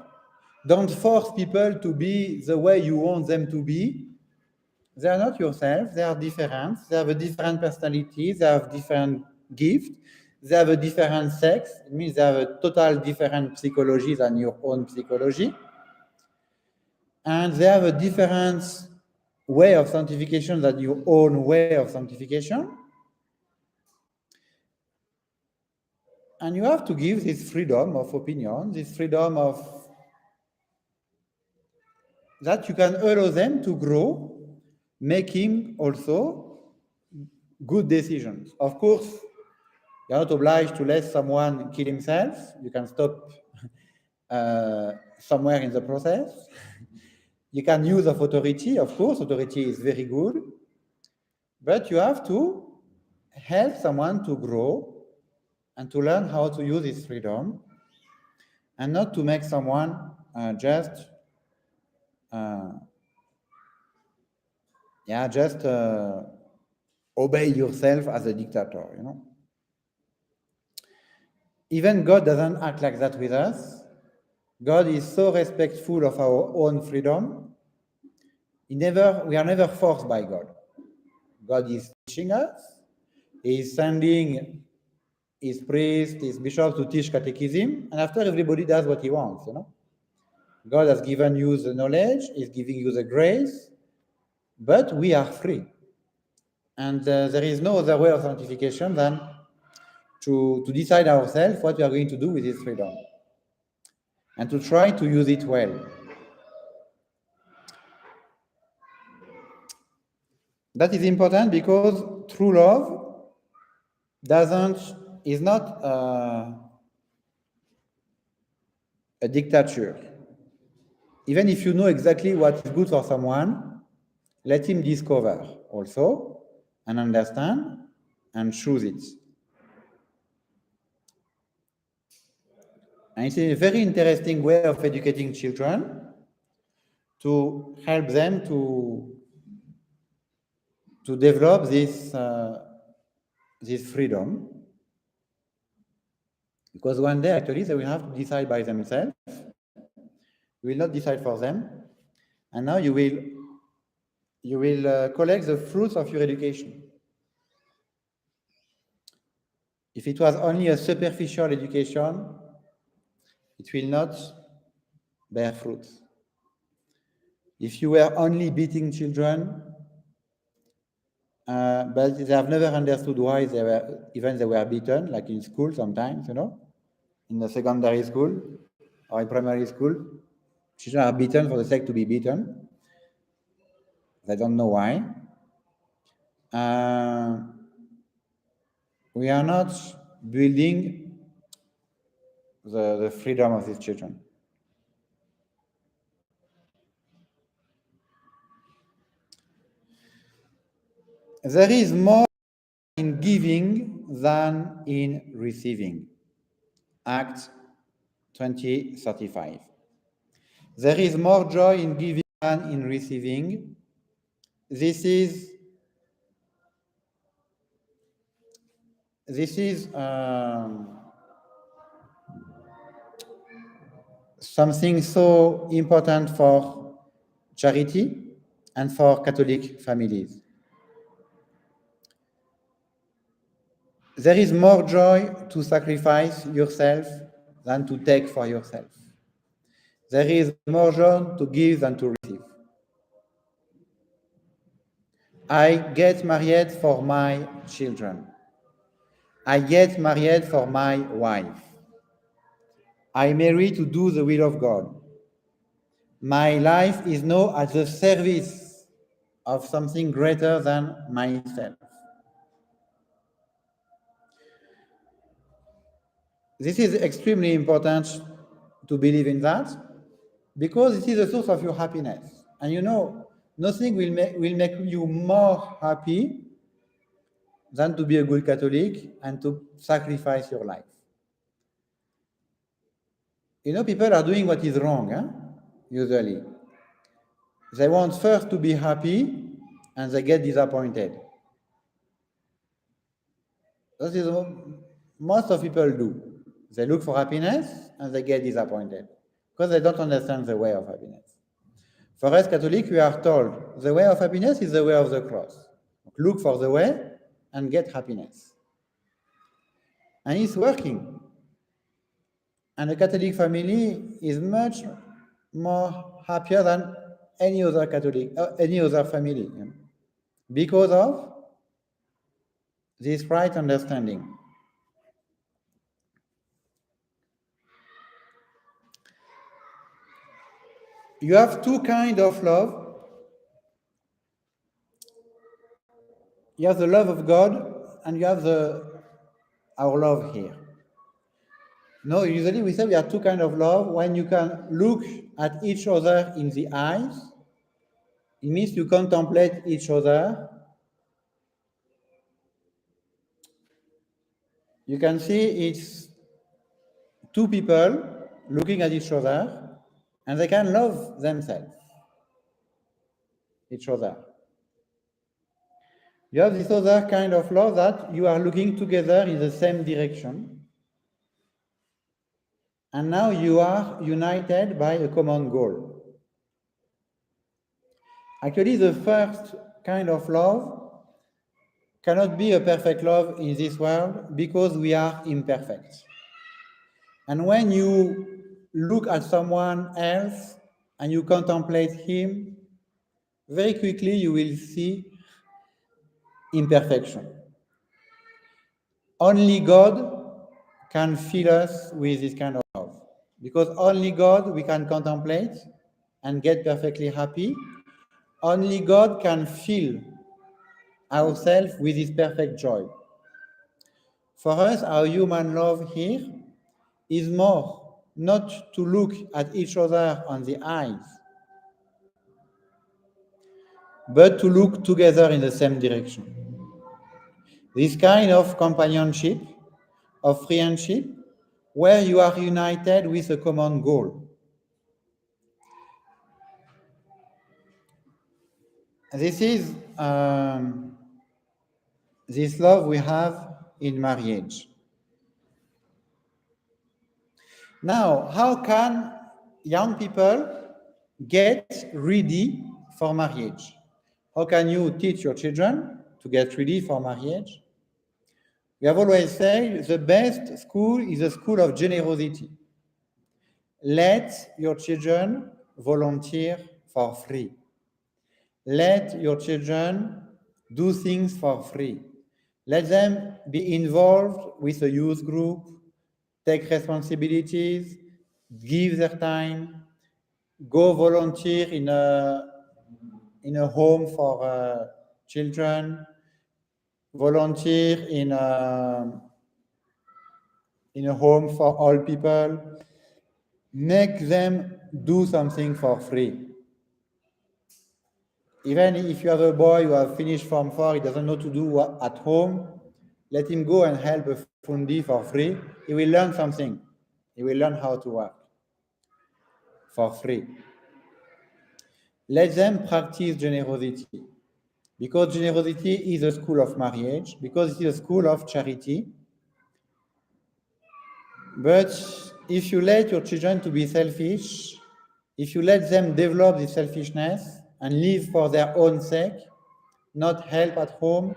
Don't force people to be the way you want them to be. They are not yourself. They are different. They have a different personality. They have different gifts. They have a different sex. It means they have a total different psychology than your own psychology. And they have a different way of sanctification than your own way of sanctification. And you have to give this freedom of opinion, this freedom of that you can allow them to grow, making also good decisions. Of course, you're not obliged to let someone kill himself. You can stop somewhere in the process. You can use of authority. Of course, authority is very good. But you have to help someone to grow and to learn how to use his freedom, and not to make someone just obey yourself as a dictator, you know. Even God doesn't act like that with us. God is so respectful of our own freedom. We are never forced by God. God is teaching us. He is sending his priest, his bishop to teach catechism, and after everybody does what he wants, you know. God has given you the knowledge, he's giving you the grace, but we are free. And there is no other way of sanctification than to decide ourselves what we are going to do with this freedom and to try to use it well. That is important because true love is not a dictature. Even if you know exactly what is good for someone, let him discover also and understand and choose it. And it's a very interesting way of educating children to help them to develop this freedom. Because one day, actually, they will have to decide by themselves. You will not decide for them. And now you will collect the fruits of your education. If it was only a superficial education, it will not bear fruit. If you were only beating children, but they have never understood why they were beaten, like in school sometimes, you know, in the secondary school or in primary school, children are beaten for the sake to be beaten. They don't know why. We are not building the freedom of these children. There is more in giving than in receiving. Acts 20:35. There is more joy in giving than in receiving. This is something so important for charity and for Catholic families. There is more joy to sacrifice yourself than to take for yourself. There is more joy to give than to receive. I get married for my children. I get married for my wife. I marry to do the will of God. My life is now at the service of something greater than myself. This is extremely important to believe in that because it is the source of your happiness. And you know, nothing will make you more happy than to be a good Catholic and to sacrifice your life. You know, people are doing what is wrong, huh? Usually. They want first to be happy and they get disappointed. That is what most of people do. They look for happiness and they get disappointed because they don't understand the way of happiness. For us Catholics, we are told the way of happiness is the way of the cross. Look for the way and get happiness. And it's working. And a Catholic family is much more happier than any other Catholic, any other family, you know, because of this right understanding. You have two kinds of love. You have the love of God and you have our love here. No, usually we say we have two kinds of love. When you can look at each other in the eyes, it means you contemplate each other. You can see it's two people looking at each other and they can love themselves, each other. You have this other kind of love that you are looking together in the same direction. And now you are united by a common goal. Actually, the first kind of love cannot be a perfect love in this world because we are imperfect. And when you look at someone else and you contemplate him, very quickly you will see imperfection. Only God can fill us with this kind of love. Because only God we can contemplate and get perfectly happy. Only God can fill ourselves with His perfect joy. For us, our human love here is more not to look at each other on the eyes, but to look together in the same direction. This kind of companionship, of friendship, where you are united with a common goal. This is this love we have in marriage. Now, how can young people get ready for marriage? How can you teach your children to get ready for marriage? We have always said the best school is a school of generosity. Let your children volunteer for free. Let your children do things for free. Let them be involved with a youth group, take responsibilities, give their time, go volunteer in a home for children, volunteer in a home for all people. Make them do something for free. Even if you have a boy who has finished Form 4, he doesn't know to do at home, let him go and help a fundi for free. He will learn something. He will learn how to work for free. Let them practice generosity, because generosity is a school of marriage, because it is a school of charity. But if you let your children to be selfish, if you let them develop this selfishness and live for their own sake, not help at home,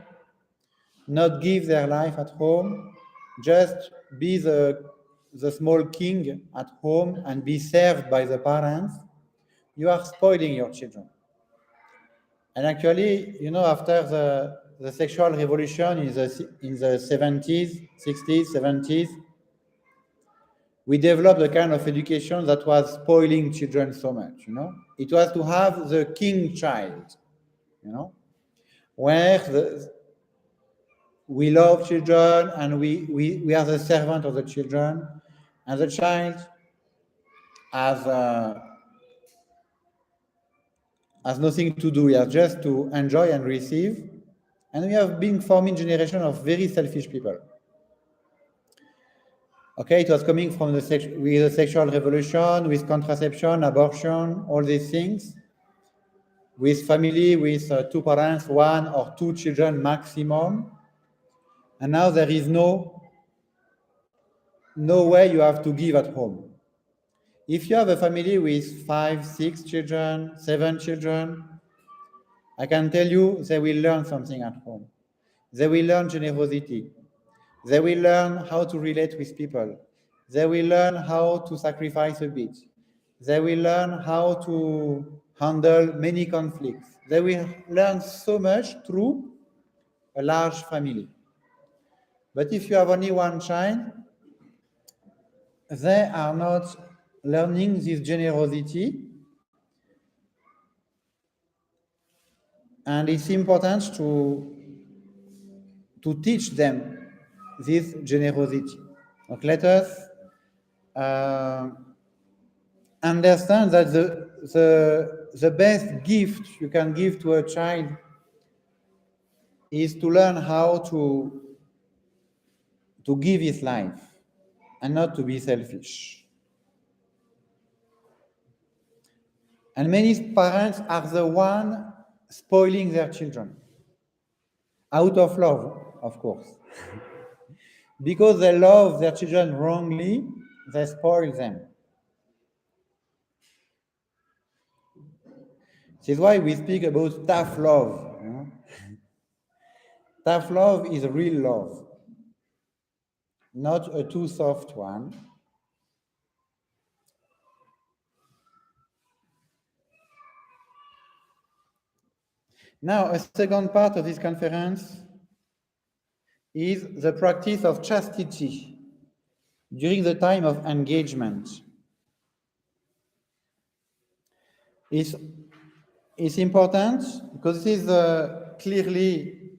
not give their life at home, just be the the small king at home and be served by the parents, you are spoiling your children. And actually, after the sexual revolution in the 70s, 60s, 70s, we developed a kind of education that was spoiling children so much. It was to have the king child, where we love children and we are the servant of the children, and the child has nothing to do. He has just to enjoy and receive. And we have been forming generation of very selfish people. Okay, it was coming from with the sexual revolution, with contraception, abortion, all these things, with family, with 2 parents, 1 or 2 children maximum. And now there is no way you have to give at home. If you have a family with 5, 6 children, 7 children, I can tell you they will learn something at home. They will learn generosity. They will learn how to relate with people. They will learn how to sacrifice a bit. They will learn how to handle many conflicts. They will learn so much through a large family. But if you have only 1 child, they are not learning this generosity. And it's important to teach them this generosity. Okay, let us understand that the best gift you can give to a child is to learn how to give his life and not to be selfish. And many parents are the one spoiling their children out of love, of course. Because they love their children wrongly, they spoil them. This is why we speak about tough love. Tough love is real love, not a too soft one. Now, a second part of this conference is the practice of chastity during the time of engagement. It's important because this is clearly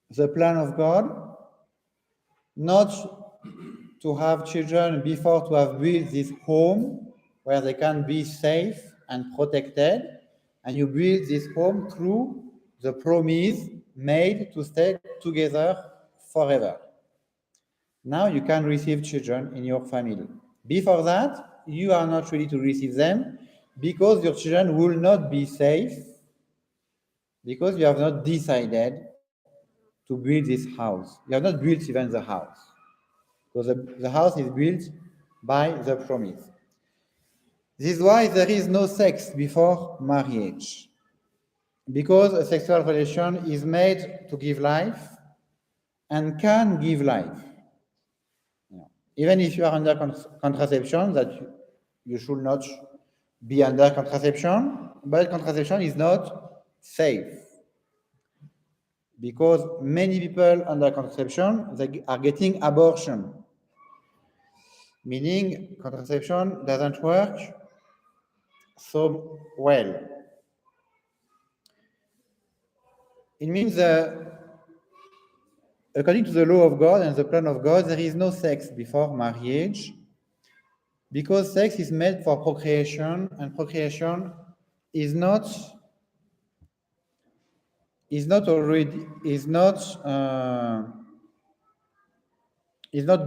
the plan of God, not to have children before to have built this home where they can be safe and protected, and you build this home through the promise made to stay together forever. Now you can receive children in your family. Before that, you are not ready to receive them because your children will not be safe, because you have not decided to build this house. You have not built even the house, because the house is built by the promise. This is why there is no sex before marriage, because a sexual relation is made to give life and can give life. Even if you are under contraception, that you should not be under contraception, but contraception is not safe. Because many people under contraception, they are getting abortion. Meaning contraception doesn't work so well. It means according to the law of God and the plan of God, there is no sex before marriage, because sex is made for procreation, and procreation is not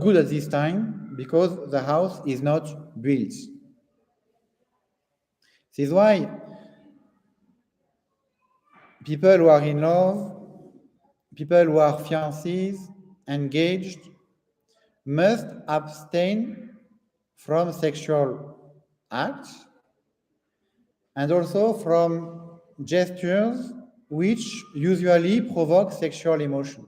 good at this time, because the house is not built. This is why people who are in love, people who are fiancés, engaged, must abstain from sexual acts and also from gestures which usually provoke sexual emotion.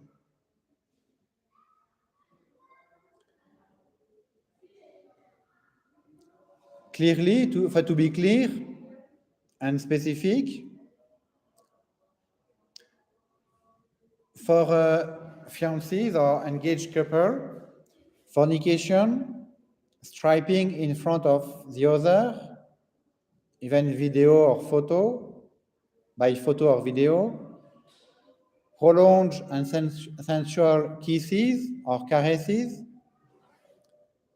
clearly, to be clear and specific, for fiancés or engaged couple, fornication, striping in front of the other, even video or photo, by photo or video, prolonged and sensual kisses or caresses,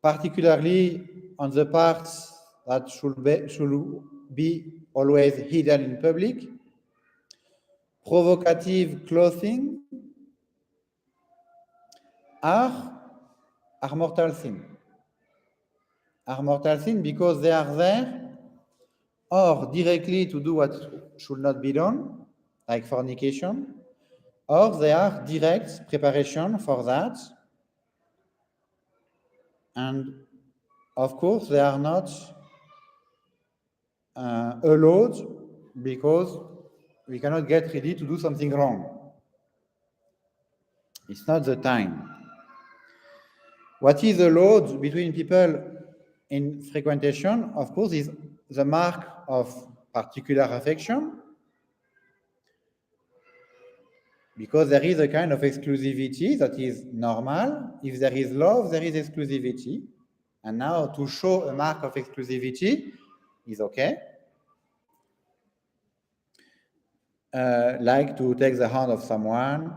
particularly on the parts that should be always hidden in public, provocative clothing are mortal sin. Are mortal sin because they are there or directly to do what should not be done, like fornication, or they are direct preparation for that. And of course, they are not allowed because we cannot get ready to do something wrong. It's not the time. What is allowed between people in frequentation, of course, is the mark of particular affection, because there is a kind of exclusivity that is normal. If there is love, there is exclusivity. And now to show a mark of exclusivity is okay. Like to take the hand of someone,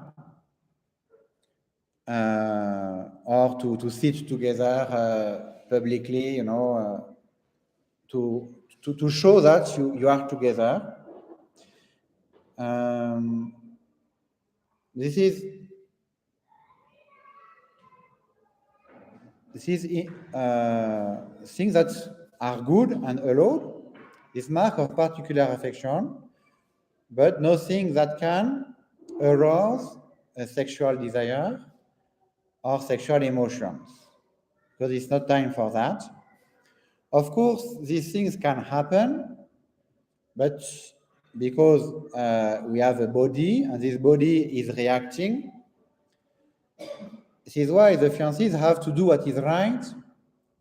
or to sit together publicly, to show that you are together. This is things that are good and allowed. This mark of particular affection, but nothing that can arouse a sexual desire or sexual emotions, because it's not time for that. Of course, these things can happen, but because we have a body and this body is reacting, this is why the fiancés have to do what is right.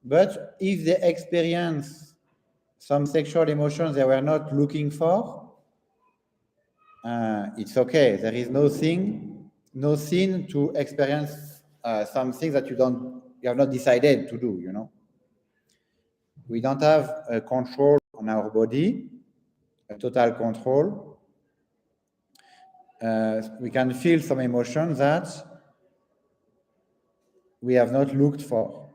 But if they experience some sexual emotions they were not looking for, it's okay. There is no sin to experience something that you have not decided to do. We don't have a control on our body, a total control. We can feel some emotions that we have not looked for.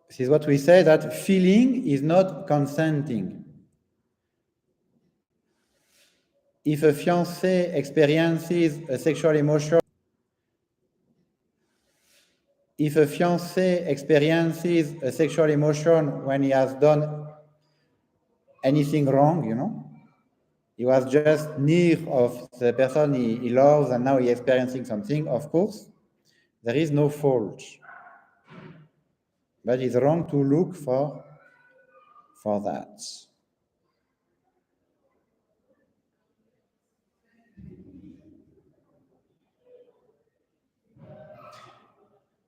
This is what we say, that feeling is not consenting. If a fiancé experiences a sexual emotion, when he has done anything wrong, he was just near of the person he loves and now he's experiencing something, of course, there is no fault. But it's wrong to look for that.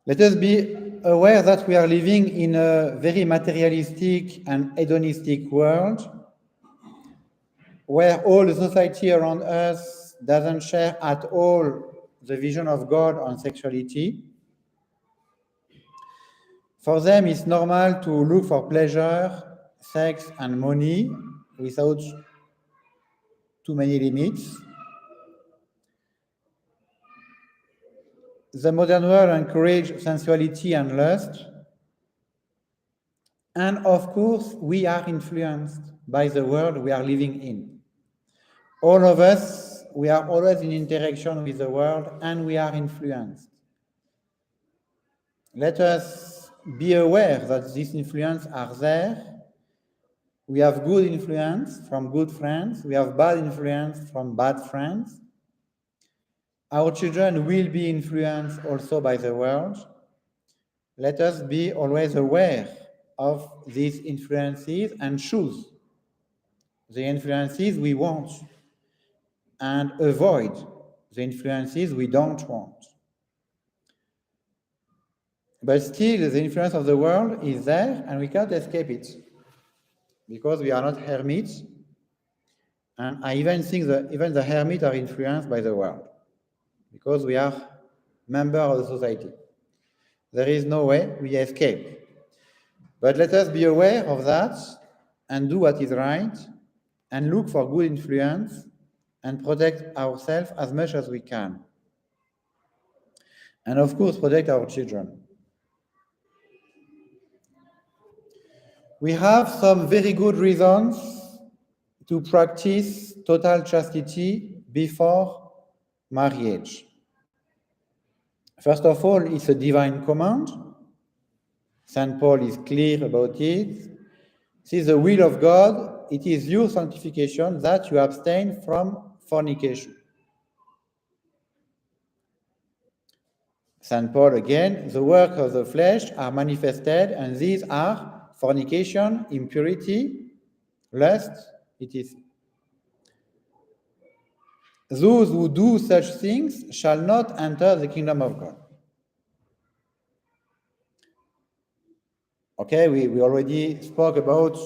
Let us be aware that we are living in a very materialistic and hedonistic world, where all the society around us doesn't share at all the vision of God on sexuality. For them, it's normal to look for pleasure, sex, and money without too many limits. The modern world encourages sensuality and lust. And of course, we are influenced by the world we are living in. All of us, we are always in interaction with the world and we are influenced. Let us be aware that these influences are there. We have good influence from good friends. We have bad influence from bad friends. Our children will be influenced also by the world. Let us be always aware of these influences and choose the influences we want and avoid the influences we don't want. But still, the influence of the world is there, and we can't escape it, because we are not hermits. And I even think that even the hermits are influenced by the world, because we are members of the society. There is no way we escape. But let us be aware of that and do what is right and look for good influence and protect ourselves as much as we can. And of course, protect our children. We have some very good reasons to practice total chastity before marriage. First of all, it's a divine command. St. Paul is clear about it. This is the will of God. It is your sanctification that you abstain from fornication. St. Paul again, the works of the flesh are manifested, and these are fornication, impurity, lust, etc. Those who do such things shall not enter the kingdom of God. Okay, we already spoke about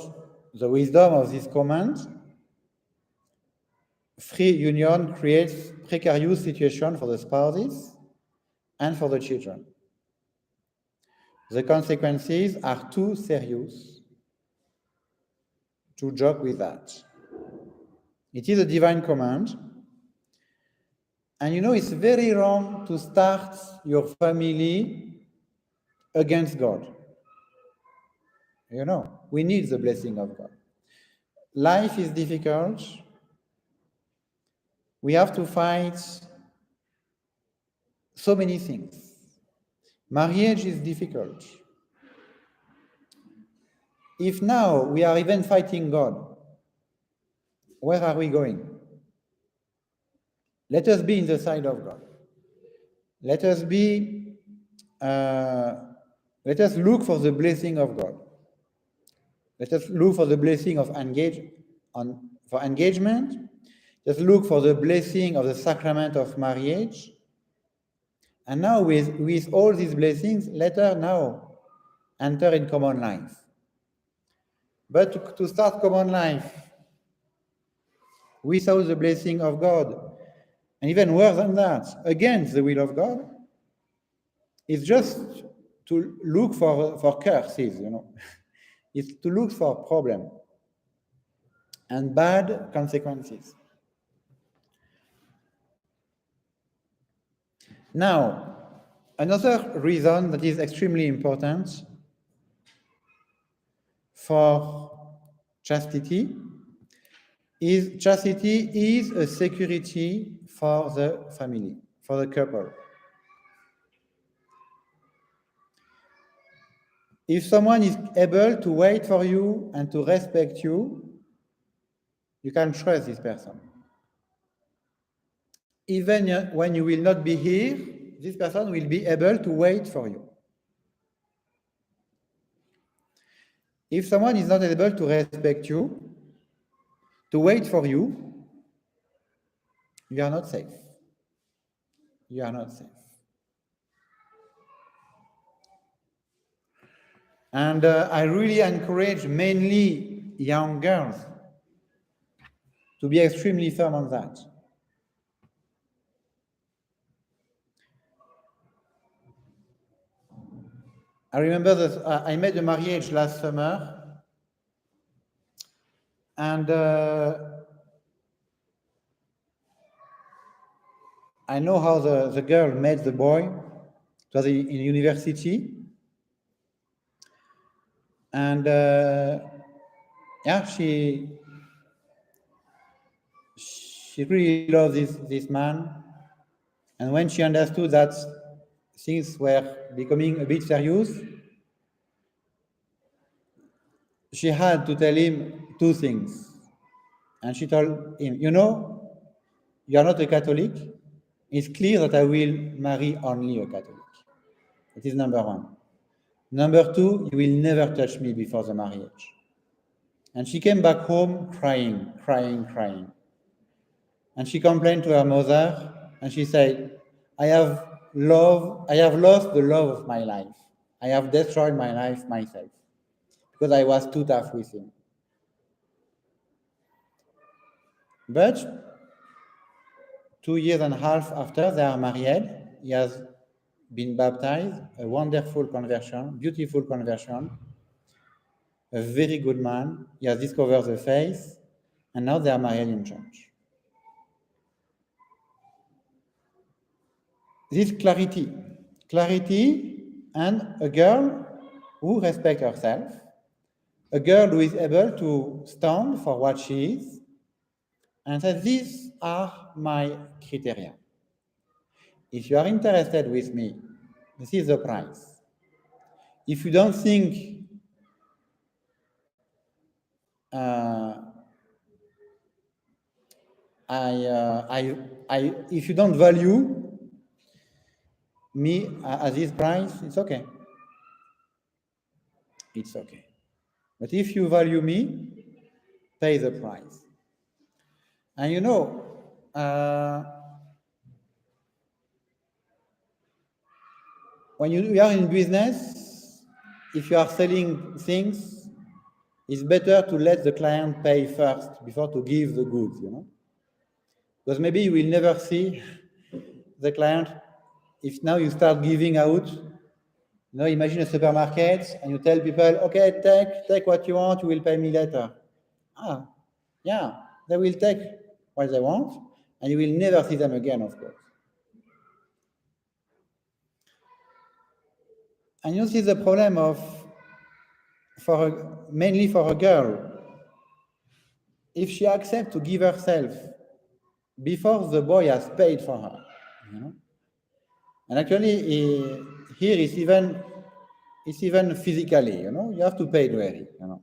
the wisdom of this command. Free union creates precarious situation for the spouses and for the children. The consequences are too serious to joke with that. It is a divine command. And you know, it's very wrong to start your family against God. You know, we need the blessing of God. Life is difficult. We have to fight so many things. Marriage is difficult. If now we are even fighting God, where are we going? Let us be in the side of God. Let us look for the blessing of God. Let us look for the blessing of engagement. Let's look for the blessing of the sacrament of marriage. And now with all these blessings, let us now enter in common life. But to start common life without the blessing of God, and even worse than that, against the will of God, is just to look for curses, you know. It's to look for problem and bad consequences. Now, another reason that is extremely important for chastity is a security for the family, for the couple. If someone is able to wait for you and to respect you, you can trust this person. Even when you will not be here, this person will be able to wait for you. If someone is not able to respect you, to wait for you, you are not safe. You are not safe. And I really encourage mainly young girls to be extremely firm on that. I remember that I made a marriage last summer, and I know how the girl met the boy. It was in university. And yeah, she really loved this man. And when she understood that things were becoming a bit serious, she had to tell him two things. And she told him, you know, you are not a Catholic. It's clear that I will marry only a Catholic. It is number one. Number two, you will never touch me before the marriage. And she came back home crying. And she complained to her mother, And she said, I have lost the love of my life. I have destroyed my life myself because I was too tough with him. But 2 years and a half after they are married, he has been baptized, a wonderful conversion, beautiful conversion, a very good man. He has discovered the faith, and now they are married in church. This clarity, and a girl who respects herself, a girl who is able to stand for what she is, and says, these are my criteria. If you are interested with me, this is the price. If you don't think if you don't value me at this price, it's okay. It's okay. But if you value me, pay the price. And you know, when you are in business, if you are selling things, it's better to let the client pay first before to give the goods, you know? Because maybe you will never see the client if now you start giving out. You know, imagine a supermarket and you tell people, okay, take what you want, you will pay me later. Yeah, they will take what they want, and you will never see them again, of course. And you see the problem of, mainly for a girl, if she accepts to give herself before the boy has paid for her, you know, and actually here it's even physically, you know, you have to pay really, you know.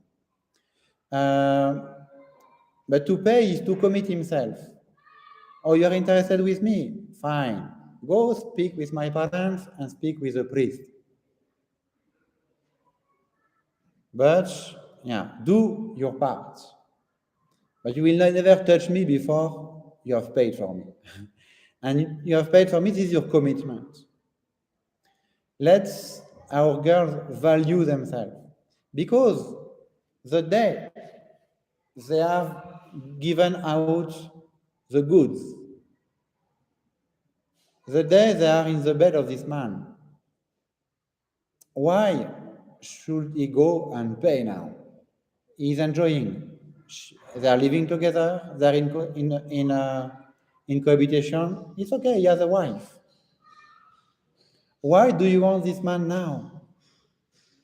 But to pay is to commit himself. Oh, you're interested with me? Fine. Go speak with my parents and speak with the priest. But, yeah, do your part. But you will never touch me before you have paid for me. And you have paid for me, this is your commitment. Let our girls value themselves. Because the day they have given out the goods, the day they are in the bed of this man, why should he go and pay now? He's enjoying. They are living together. They are in cohabitation. It's okay. He has a wife. Why do you want this man now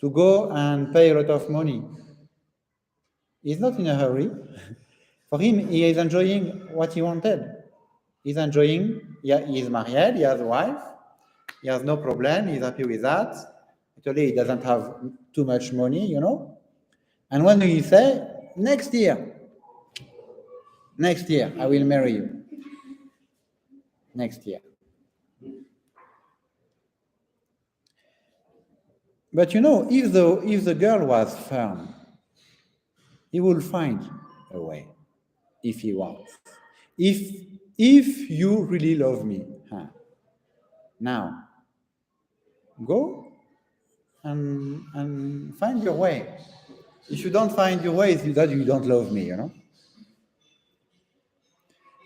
to go and pay a lot of money? He's not in a hurry. For him, he is enjoying what he wanted. He's enjoying. He is married. He has a wife. He has no problem. He's happy with that. Actually, he doesn't have too much money, you know. And when he say, next year, I will marry you. Next year. But you know, if the girl was firm, he will find a way if he wants. If you really love me, now go and find your way. If you don't find your way, it's that you don't love me, you know.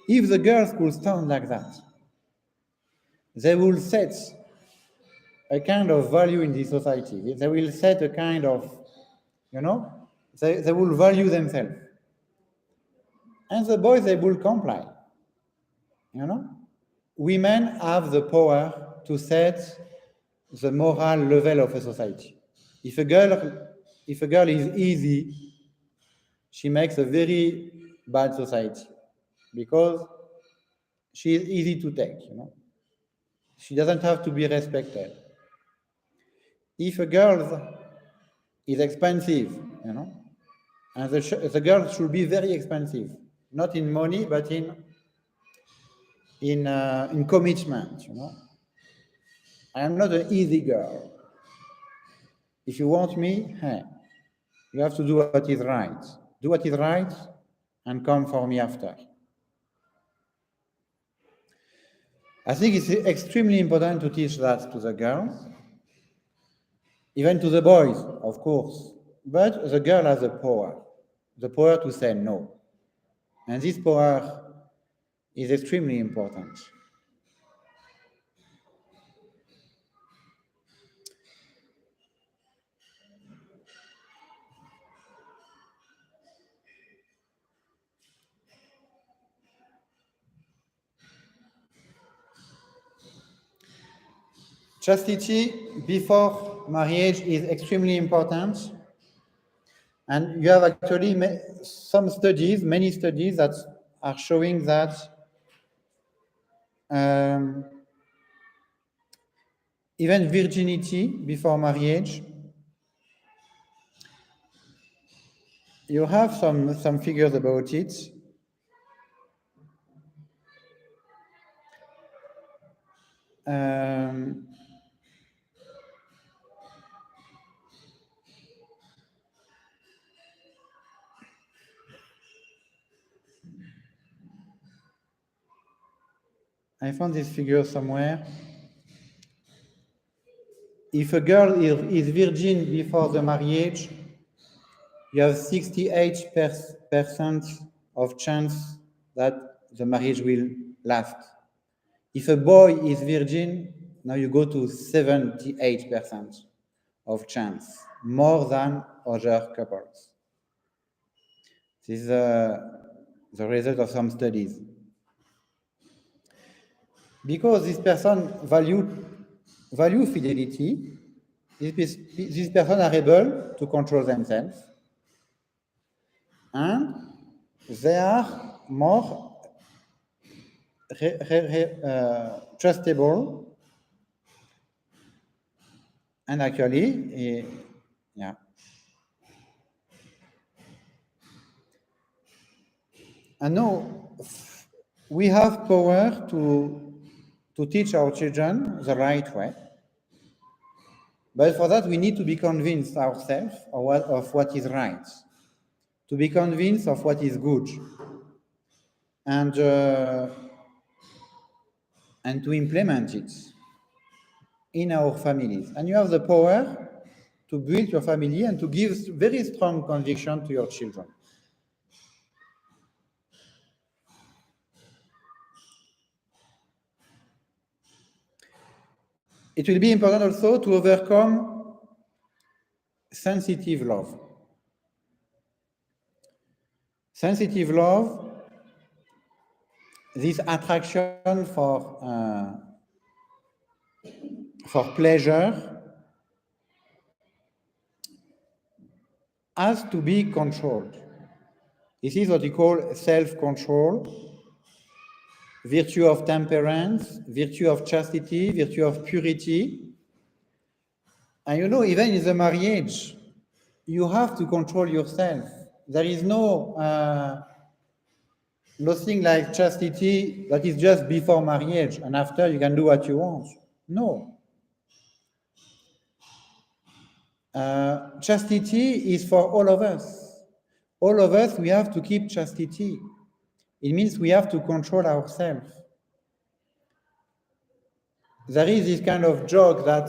If the girls could stand like that, they will set a kind of value in the society. They will set a kind of, you know, they will value themselves. And the boys, they will comply, you know. Women have the power to set the moral level of a society. If a girl is easy, she makes a very bad society because she is easy to take, you know. She doesn't have to be respected. If a girl is expensive, you know, and the girl should be very expensive, not in money, but in commitment, you know. I am not an easy girl. If you want me, you have to do what is right. Do what is right and come for me after. I think it's extremely important to teach that to the girls, even to the boys, of course. But the girl has the power to say no. And this power is extremely important. Chastity before marriage is extremely important. And you have actually some studies, many studies that are showing that even virginity before marriage, you have some figures about it. I found this figure somewhere. If a girl is virgin before the marriage, you have 68% of chance that the marriage will last. If a boy is virgin, now you go to 78% of chance, more than other couples. This is the result of some studies. Because this person value fidelity, these persons are able to control themselves, and they are more trustable, and actually, yeah. And now we have power to teach our children the right way. But for that, we need to be convinced ourselves of what is right, to be convinced of what is good, and to implement it in our families. And you have the power to build your family and to give very strong conviction to your children. It will be important also to overcome sensitive love. Sensitive love, this attraction for pleasure, has to be controlled. This is what we call self-control, virtue of temperance, virtue of chastity, virtue of purity. And you know, even in the marriage, you have to control yourself. There is nothing like chastity that is just before marriage, and after you can do what you want. No. Chastity is for all of us. All of us, we have to keep chastity. It means we have to control ourselves. There is this kind of joke that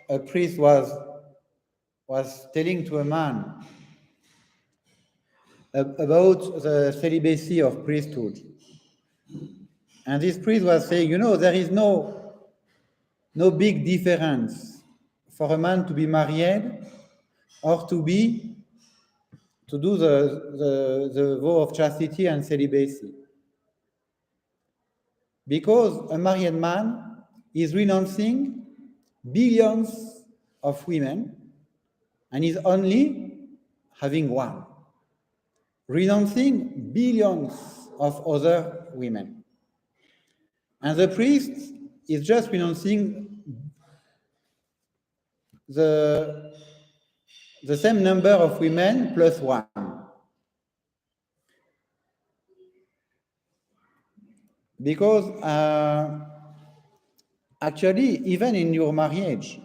a priest was telling to a man about the celibacy of priesthood. And this priest was saying, you know, there is no big difference for a man to be married or to do the vow of chastity and celibacy. Because a married man is renouncing billions of women and is only having one, renouncing billions of other women. And the priest is just renouncing the same number of women plus one. Because actually, even in your marriage,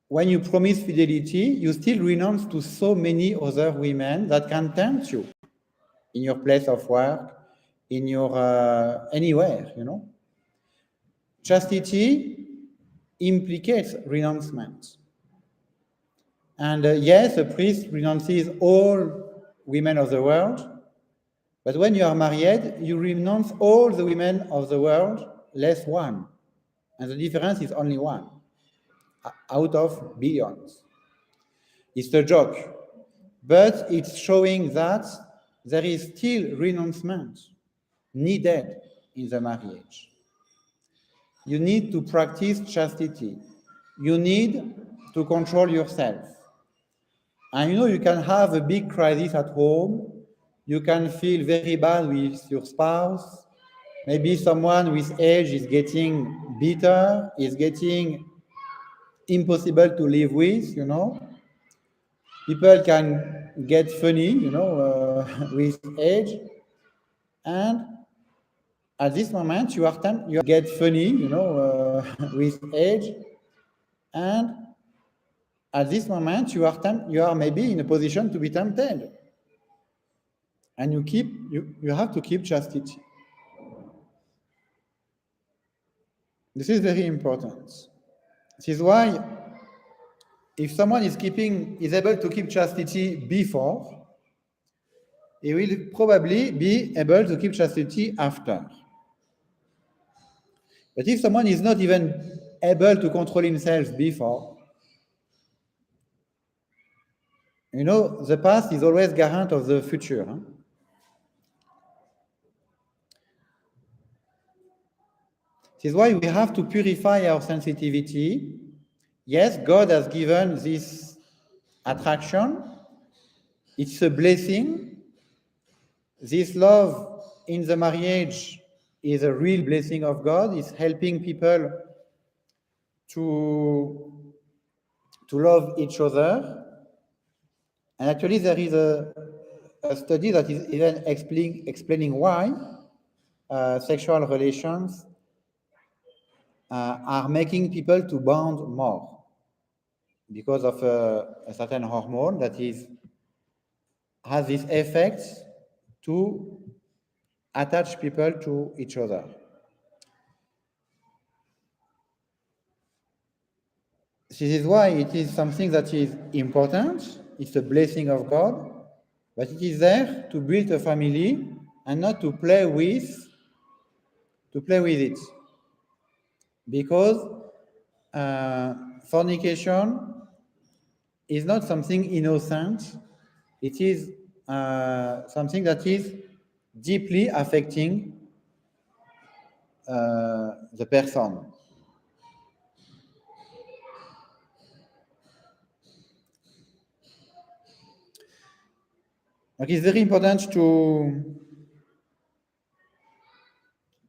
when you promise fidelity, you still renounce to so many other women that can tempt you in your place of work, in your anywhere, you know. Chastity implicates renouncement. And yes, a priest renounces all women of the world, but when you are married, you renounce all the women of the world, less one. And the difference is only one out of billions. It's a joke, but it's showing that there is still renouncement needed in the marriage. You need to practice chastity. You need to control yourself. And you know, you can have a big crisis at home. You can feel very bad with your spouse. Maybe someone with age is getting bitter, is getting impossible to live with, you know. People can get funny, you know, with age. And at this moment, you get funny, you know, with age. And at this moment, you are maybe in a position to be tempted. And you have to keep chastity. This is very important. This is why if someone is able to keep chastity before, he will probably be able to keep chastity after. But if someone is not even able to control himself before, you know, the past is always garant of the future. Huh? This is why we have to purify our sensitivity. Yes, God has given this attraction. It's a blessing. This love in the marriage is a real blessing of God. It's helping people to love each other. And actually, there is a study that is even explaining why sexual relations are making people to bond more because of a certain hormone that has this effect to attach people to each other. This is why it is something that is important. It's a blessing of God, but it is there to build a family and not to play with it. Because fornication is not something innocent. It is something that is deeply affecting the person. Like it's very important to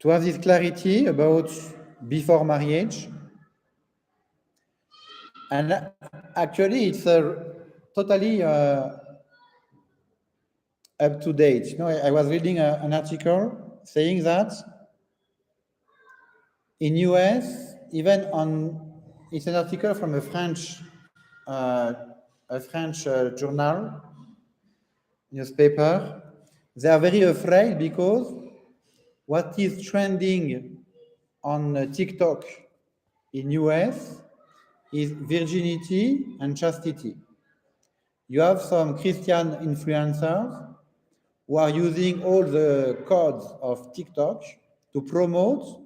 have this clarity about before marriage. And actually, it's totally up to date. You know, I was reading an article saying that in US, it's an article from uh, a French journal, newspaper. They are very afraid because what is trending on TikTok in US is virginity and chastity. You have some Christian influencers who are using all the codes of TikTok to promote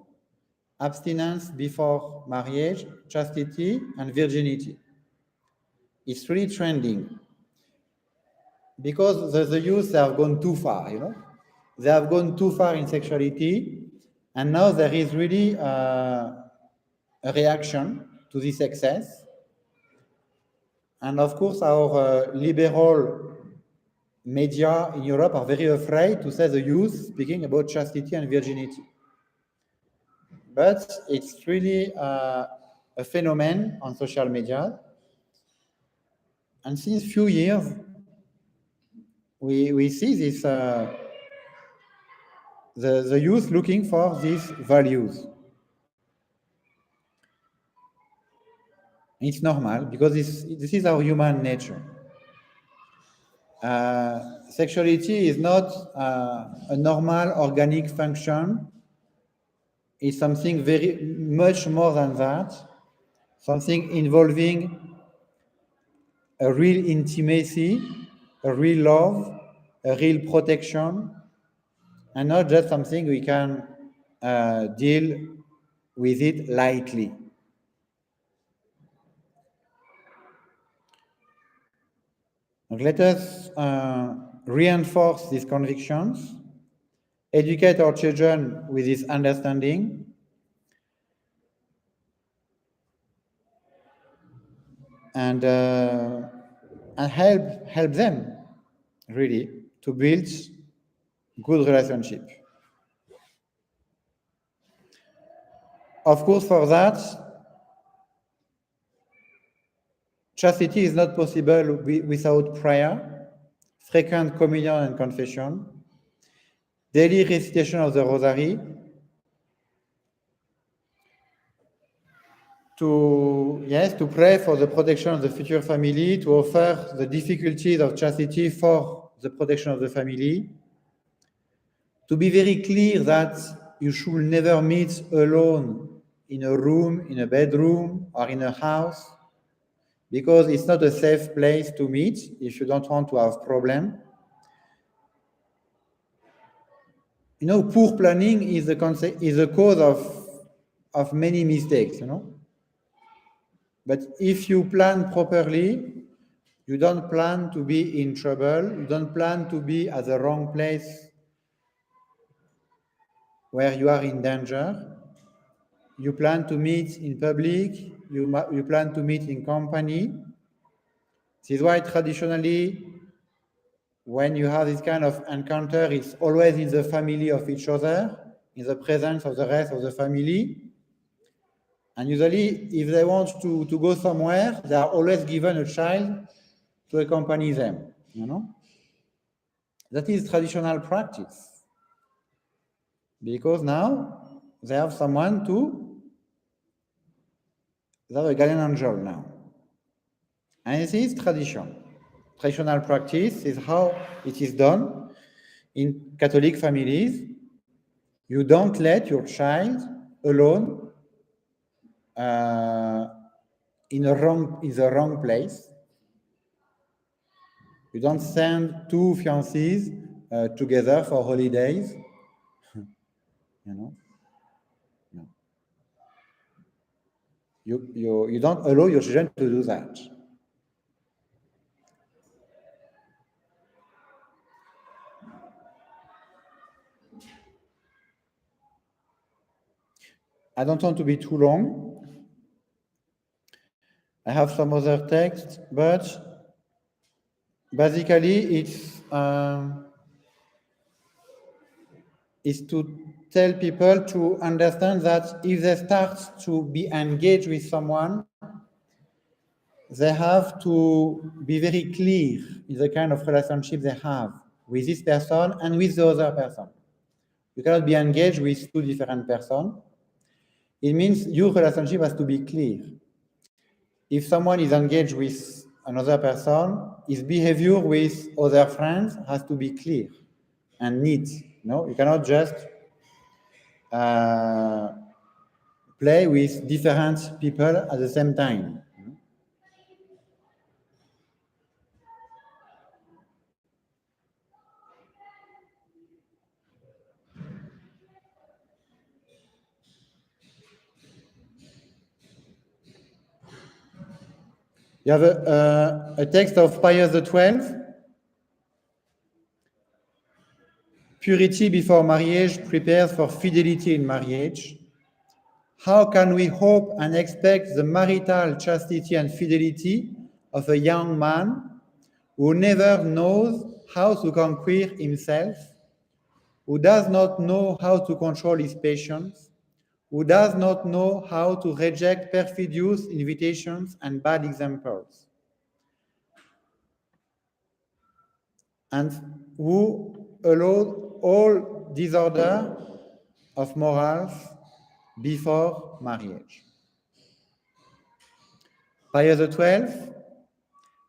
abstinence before marriage, chastity, and virginity. It's really trending because the youth have gone too far, you know. They have gone too far in sexuality, and now there is really a reaction to this excess. And of course, our liberal media in Europe are very afraid to say the youth speaking about chastity and virginity. But it's really a phenomenon on social media. And since few years, we see this the youth looking for these values. It's normal because this is our human nature. Sexuality is not a normal organic function. It's something very much more than that, something involving a real intimacy, a real love, a real protection, and not just something we can deal with it lightly. Let us reinforce these convictions, educate our children with this understanding, and help them really to build good relationship. Of course, for that, chastity is not possible without prayer, frequent communion and confession, daily recitation of the rosary, to pray for the protection of the future family, to offer the difficulties of chastity for the protection of the family, to be very clear that you should never meet alone in a room, in a bedroom, or in a house, because it's not a safe place to meet if you don't want to have problem. You know, poor planning is the cause of many mistakes, you know. But if you plan properly, you don't plan to be in trouble, you don't plan to be at the wrong place where you are in danger. You plan to meet in public, you plan to meet in company. This is why traditionally, when you have this kind of encounter, it's always in the family of each other, in the presence of the rest of the family. And usually, if they want to go somewhere, they are always given a child to accompany them, you know? That is traditional practice. Because now, they have someone they have a guardian angel now. And this is tradition. Traditional practice is how it is done in Catholic families. You don't let your child alone in the wrong place. You don't send two fiancees together for holidays. You know, no. You don't allow your children to do that. I don't want to be too long. I have some other text, but basically it's to tell people to understand that if they start to be engaged with someone, they have to be very clear in the kind of relationship they have with this person and with the other person. You cannot be engaged with two different persons. It means your relationship has to be clear. If someone is engaged with another person, his behavior with other friends has to be clear and neat. No, you cannot just play with different people at the same time. You have a text of Pius XII. Purity before marriage prepares for fidelity in marriage. How can we hope and expect the marital chastity and fidelity of a young man who never knows how to conquer himself, who does not know how to control his passions, who does not know how to reject perfidious invitations and bad examples, and who allowed all disorder of morals before marriage? Pius XII,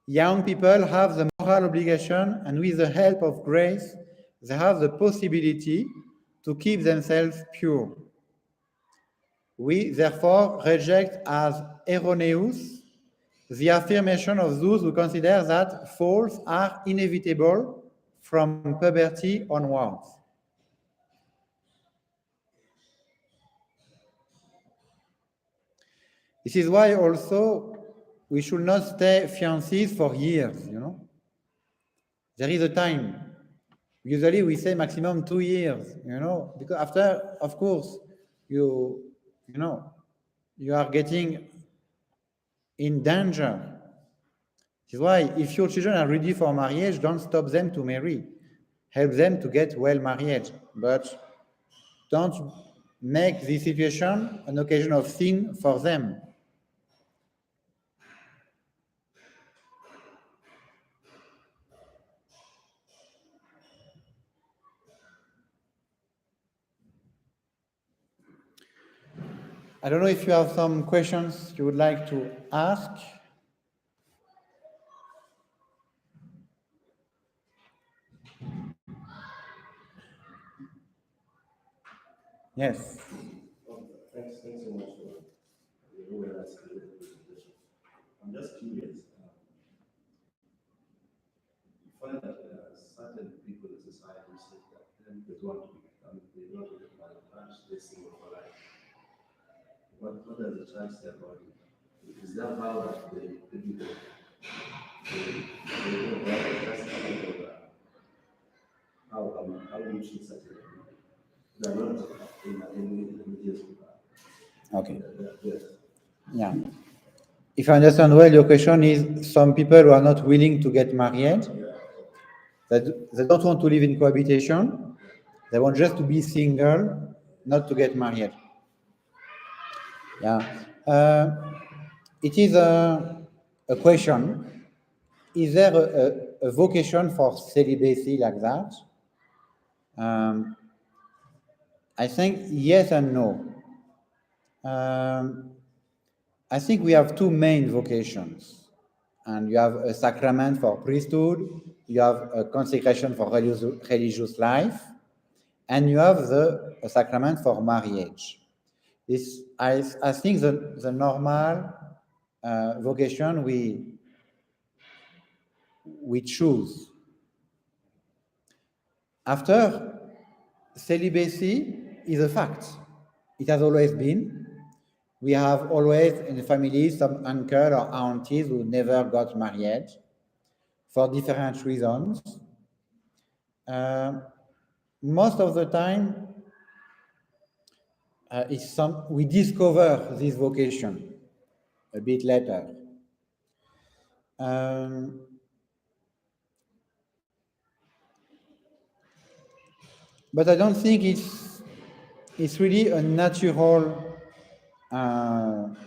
young people have the moral obligation, and with the help of grace, they have the possibility to keep themselves pure. We therefore reject as erroneous the affirmation of those who consider that faults are inevitable from puberty onwards. This is why also we should not stay fiancés for years, There is a time. Usually we say maximum 2 years, because after, of course, you know, you are getting in danger. This is why if your children are ready for marriage, don't stop them to marry. Help them to get well married, but don't make this situation an occasion of sin for them. I don't know if you have some questions you would like to ask. Yes. Thanks so much for the way I the presentation. I'm just curious. You find that certain people in society say that they don't want to they don't want to get married, they single for life. What does the church say about it? Is that how that they do don't want just how you should such a they're not in the medias. Okay. Yes. Yeah. If I understand well, your question is some people who are not willing to get married, they don't want to live in cohabitation, they want just to be single, not to get married. Yeah. It is a question. Is there a vocation for celibacy like that? Um, I think yes and no. Um, I think we have two main vocations. And you have a sacrament for priesthood, you have a consecration for religious life, and you have a sacrament for marriage. This, I think the normal vocation we choose. After, celibacy is a fact. It has always been. We have always in the family some uncle or aunties who never got married for different reasons. Most of the time, we discover this vocation a bit later. Um, but I don't think it's really a natural and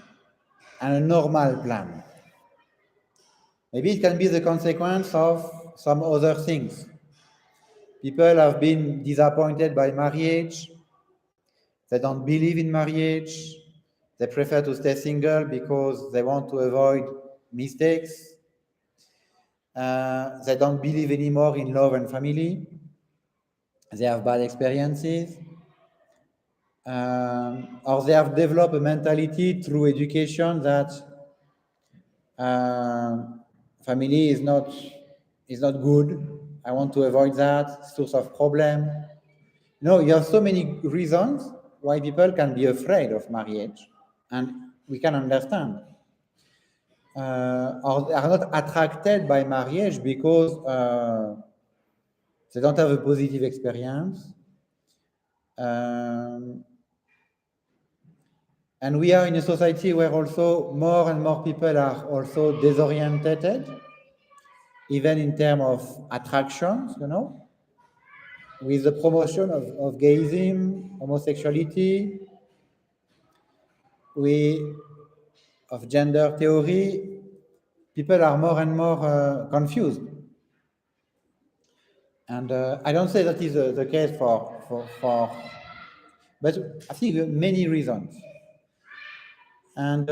a normal plan. Maybe it can be the consequence of some other things. People have been disappointed by marriage. They don't believe in marriage. They prefer to stay single because they want to avoid mistakes. They don't believe anymore in love and family. They have bad experiences. Or they have developed a mentality through education that family is not good. I want to avoid that source of problem. You have so many reasons why people can be afraid of marriage, and we can understand. Or are not attracted by marriage because they don't have a positive experience. And we are in a society where also more and more people are also disoriented, even in terms of attractions, with the promotion of gayism, homosexuality, of gender theory, people are more and more confused. And I don't say that is the case but I think there are many reasons. And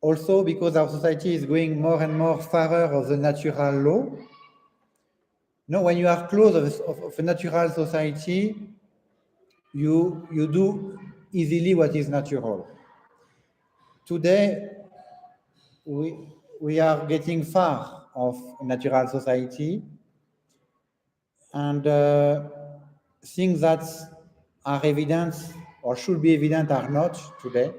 also because our society is going more and more farther of the natural law. When you are close of a natural society, you do easily what is natural. Today, we are getting far of natural society, and things that are evident or should be evident are not today.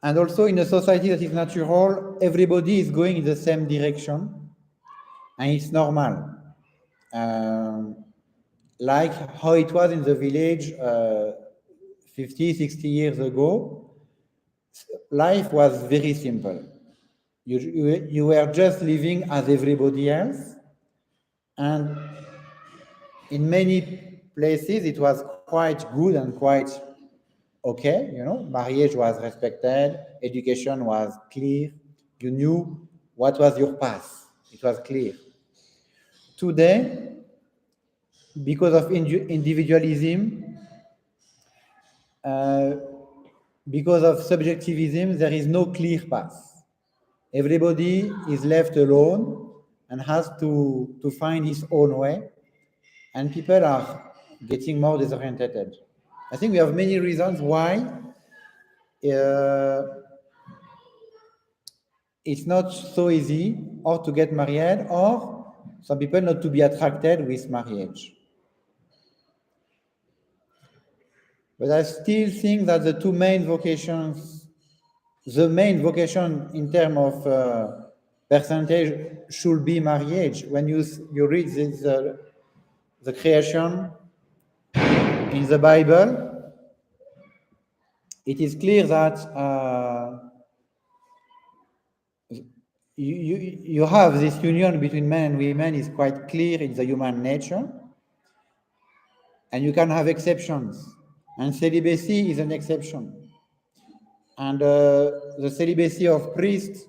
And also in a society that is natural, everybody is going in the same direction, and it's normal. Like how it was in the village 50, 60 years ago, life was very simple. You were just living as everybody else, and in many places it was quite good and quite okay. Marriage was respected, education was clear, you knew what was your path, it was clear. Today, because of individualism, uh, because of subjectivism, there is no clear path. Everybody is left alone and has to find his own way, and people are getting more disoriented. I think we have many reasons why it's not so easy or to get married, or some people not to be attracted with marriage. But I still think that the main vocation in terms of percentage should be marriage. When you read this, the creation in the Bible, it is clear that you have this union between men and women is quite clear in the human nature, and you can have exceptions, and celibacy is an exception. And the celibacy of priests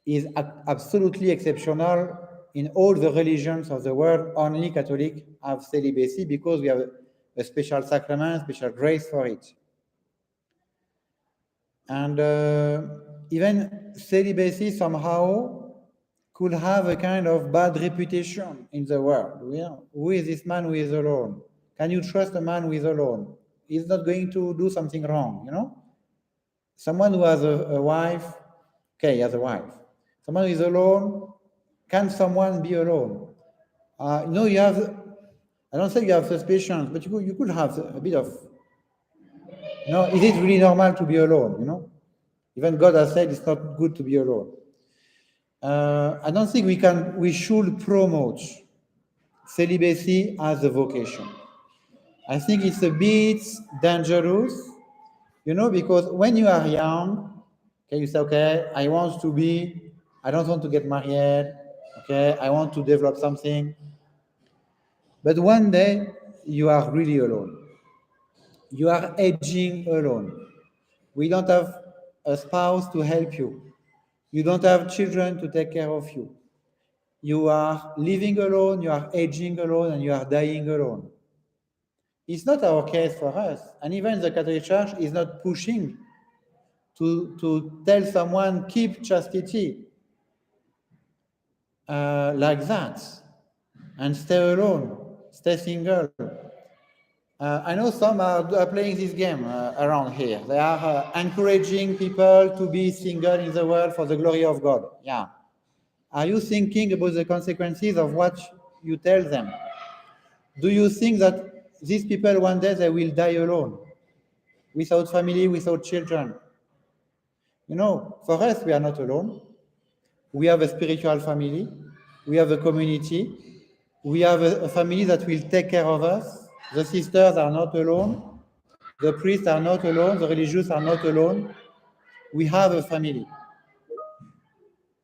is absolutely exceptional in all the religions of the world. Only Catholic have celibacy because we have a special sacrament, special grace for it. And even celibacy somehow could have a kind of bad reputation in the world. Who is this man who is alone? Can you trust a man who is alone? He's not going to do something wrong, Someone who has a wife, okay, he has a wife. Someone who is alone, can someone be alone? You have, I don't say you have suspicions, but you could have a bit of, is it really normal to be alone, Even God has said it's not good to be alone. I don't think we should promote celibacy as a vocation. I think it's a bit dangerous, because when you are young, okay, you say, okay, I don't want to get married, okay, I want to develop something. But one day, you are really alone. You are aging alone. We don't have a spouse to help you. You don't have children to take care of you. You are living alone, you are aging alone, and you are dying alone. It's not our case for us. And even the Catholic Church is not pushing to tell someone, keep chastity like that, and stay alone, stay single. I know some are playing this game around here. They are encouraging people to be single in the world for the glory of God. Yeah. Are you thinking about the consequences of what you tell them? Do you think that these people one day they will die alone, without family, without children? For us, we are not alone. We have a spiritual family. We have a community. We have a family that will take care of us. The sisters are not alone. The priests are not alone. The religious are not alone. We have a family.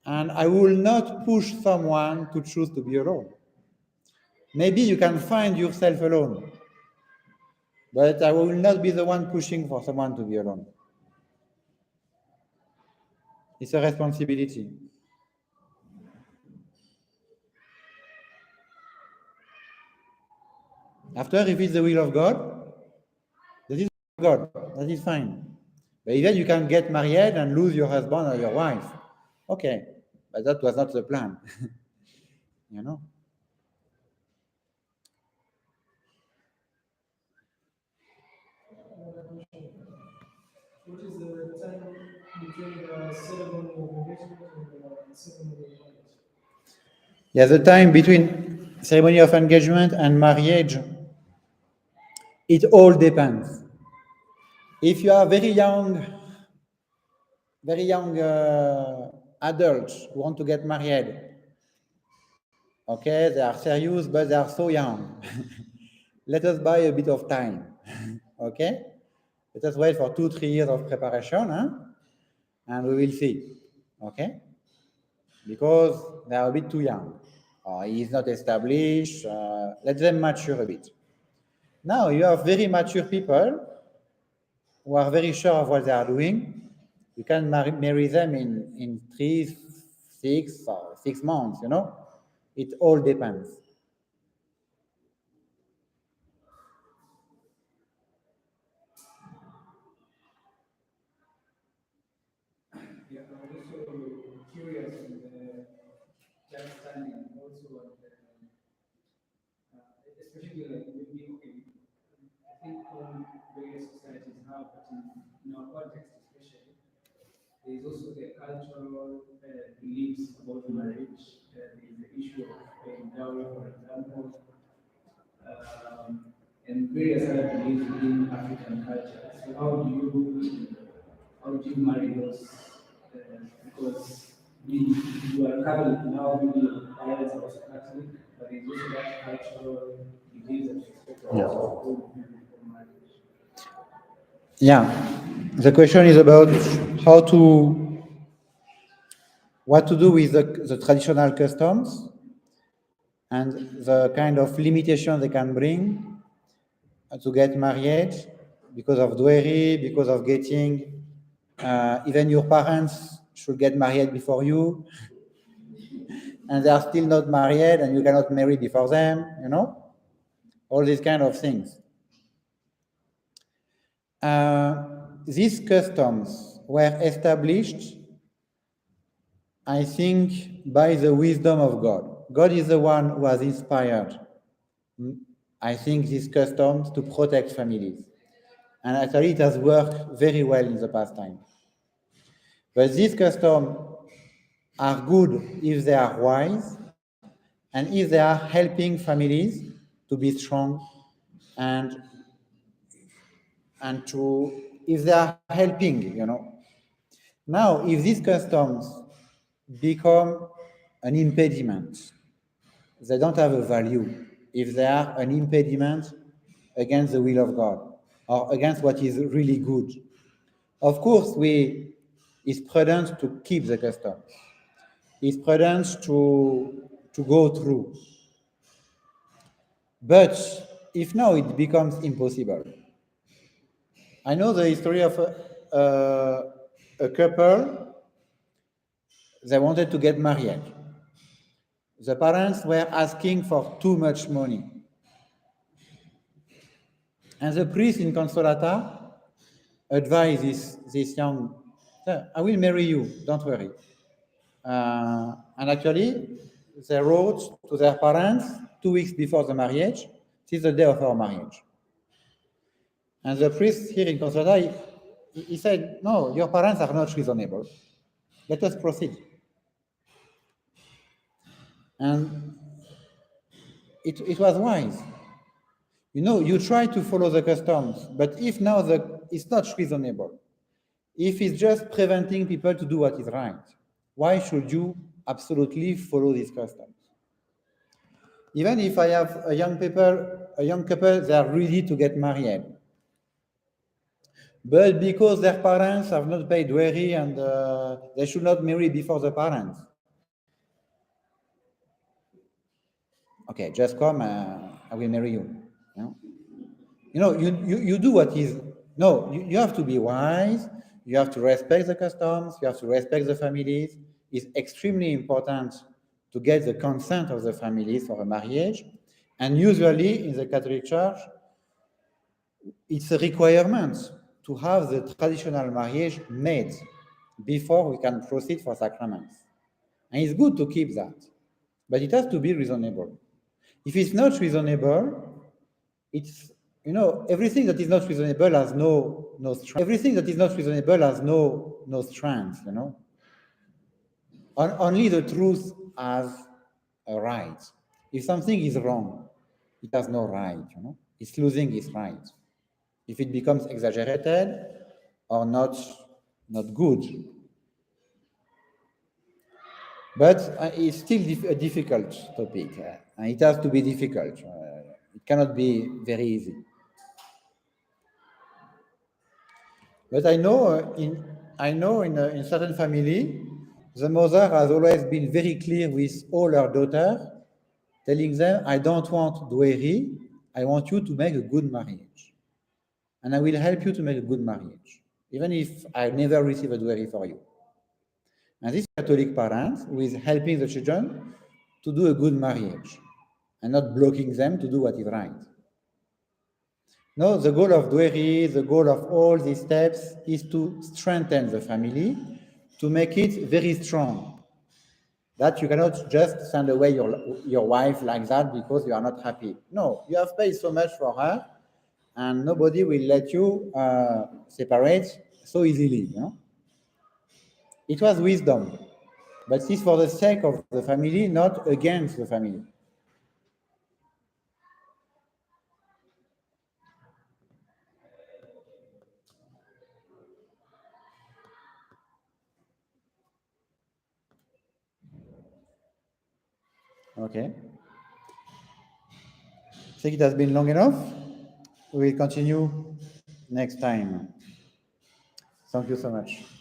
And I will not push someone to choose to be alone. Maybe you can find yourself alone, but I will not be the one pushing for someone to be alone. It's a responsibility. After, if it's the will of God, God. That is fine. But even you can get married and lose your husband or your wife. Okay, but that was not the plan. you know. What is the time between the ceremony of engagement and the ceremony of marriage? Yeah, the time between ceremony of engagement and marriage, it all depends. If you are very young adults who want to get married, okay, they are serious, but they are so young. Let us buy a bit of time, okay? Let us wait for 2, 3 years of preparation, huh? And we will see, okay? Because they are a bit too young. He is not established. Let them mature a bit. Now you have very mature people who are very sure of what they are doing. You can marry them in 3, 6 months, you know? It all depends. Yeah, I'm also curious on the understanding also on the, especially like maybe okay, I think various societies have, but in our context especially, there is also the cultural beliefs about marriage. There is the issue of paying dowry, for example, and various other beliefs within African culture. So how do you marry those? Because you are Catholic now, maybe your parents are also Catholic, but it's also that cultural beliefs that you expect Yeah. to hold before marriage. Yeah. The question is about how to, what to do with the traditional customs and the kind of limitation they can bring to get married because of dowry, because of getting, even your parents should get married before you, and they are still not married, and you cannot marry before them, you know, all these kind of things. These customs were established, I think, by the wisdom of God. God is the one who has inspired, I think, these customs to protect families. And actually, it has worked very well in the past time. But these customs are good if they are wise and if they are helping families to be strong and to if they are helping, you know. Now, if these customs become an impediment, they don't have a value if they are an impediment against the will of God or against what is really good. Of course, it's prudent to keep the customs. It's prudent to go through. But if now it becomes impossible, I know the history of a couple. They wanted to get married. The parents were asking for too much money. And the priest in Consolata advised this young, I will marry you, don't worry. And actually, they wrote to their parents 2 weeks before the marriage, this is the day of our marriage. And the priest here in Consolata, he said, no, your parents are not reasonable. Let us proceed. And it was wise. You know, you try to follow the customs, but if now it's not reasonable, if it's just preventing people to do what is right, why should you absolutely follow these customs? Even if I have a young couple, they are ready to get married, but because their parents have not paid dowry and they should not marry before the parents. Okay, just come, I will marry you. You know? You do what is, no, you have to be wise, you have to respect the customs, you have to respect the families. It's extremely important to get the consent of the families for a marriage. And usually in the Catholic Church, it's a requirement to have the traditional marriage made before we can proceed for sacraments. And it's good to keep that, but it has to be reasonable. If it's not reasonable, it's, everything that is not reasonable has no strength. Everything that is not reasonable has no strength. Only the truth has a right. If something is wrong, it has no right. It's losing its right. If it becomes exaggerated or not good. But it's still a difficult topic, and it has to be difficult. It cannot be very easy. But I know in certain family, the mother has always been very clear with all her daughters, telling them, "I don't want dowry. I want you to make a good marriage, and I will help you to make a good marriage, even if I never receive a dowry for you." And this Catholic parents who is helping the children to do a good marriage and not blocking them to do what is right. No, the goal of dowry, the goal of all these steps is to strengthen the family, to make it very strong. That you cannot just send away your wife like that because you are not happy. No, you have paid so much for her, and nobody will let you separate so easily. It was wisdom, but it's for the sake of the family, not against the family. Okay. I think it has been long enough. We will continue next time. Thank you so much.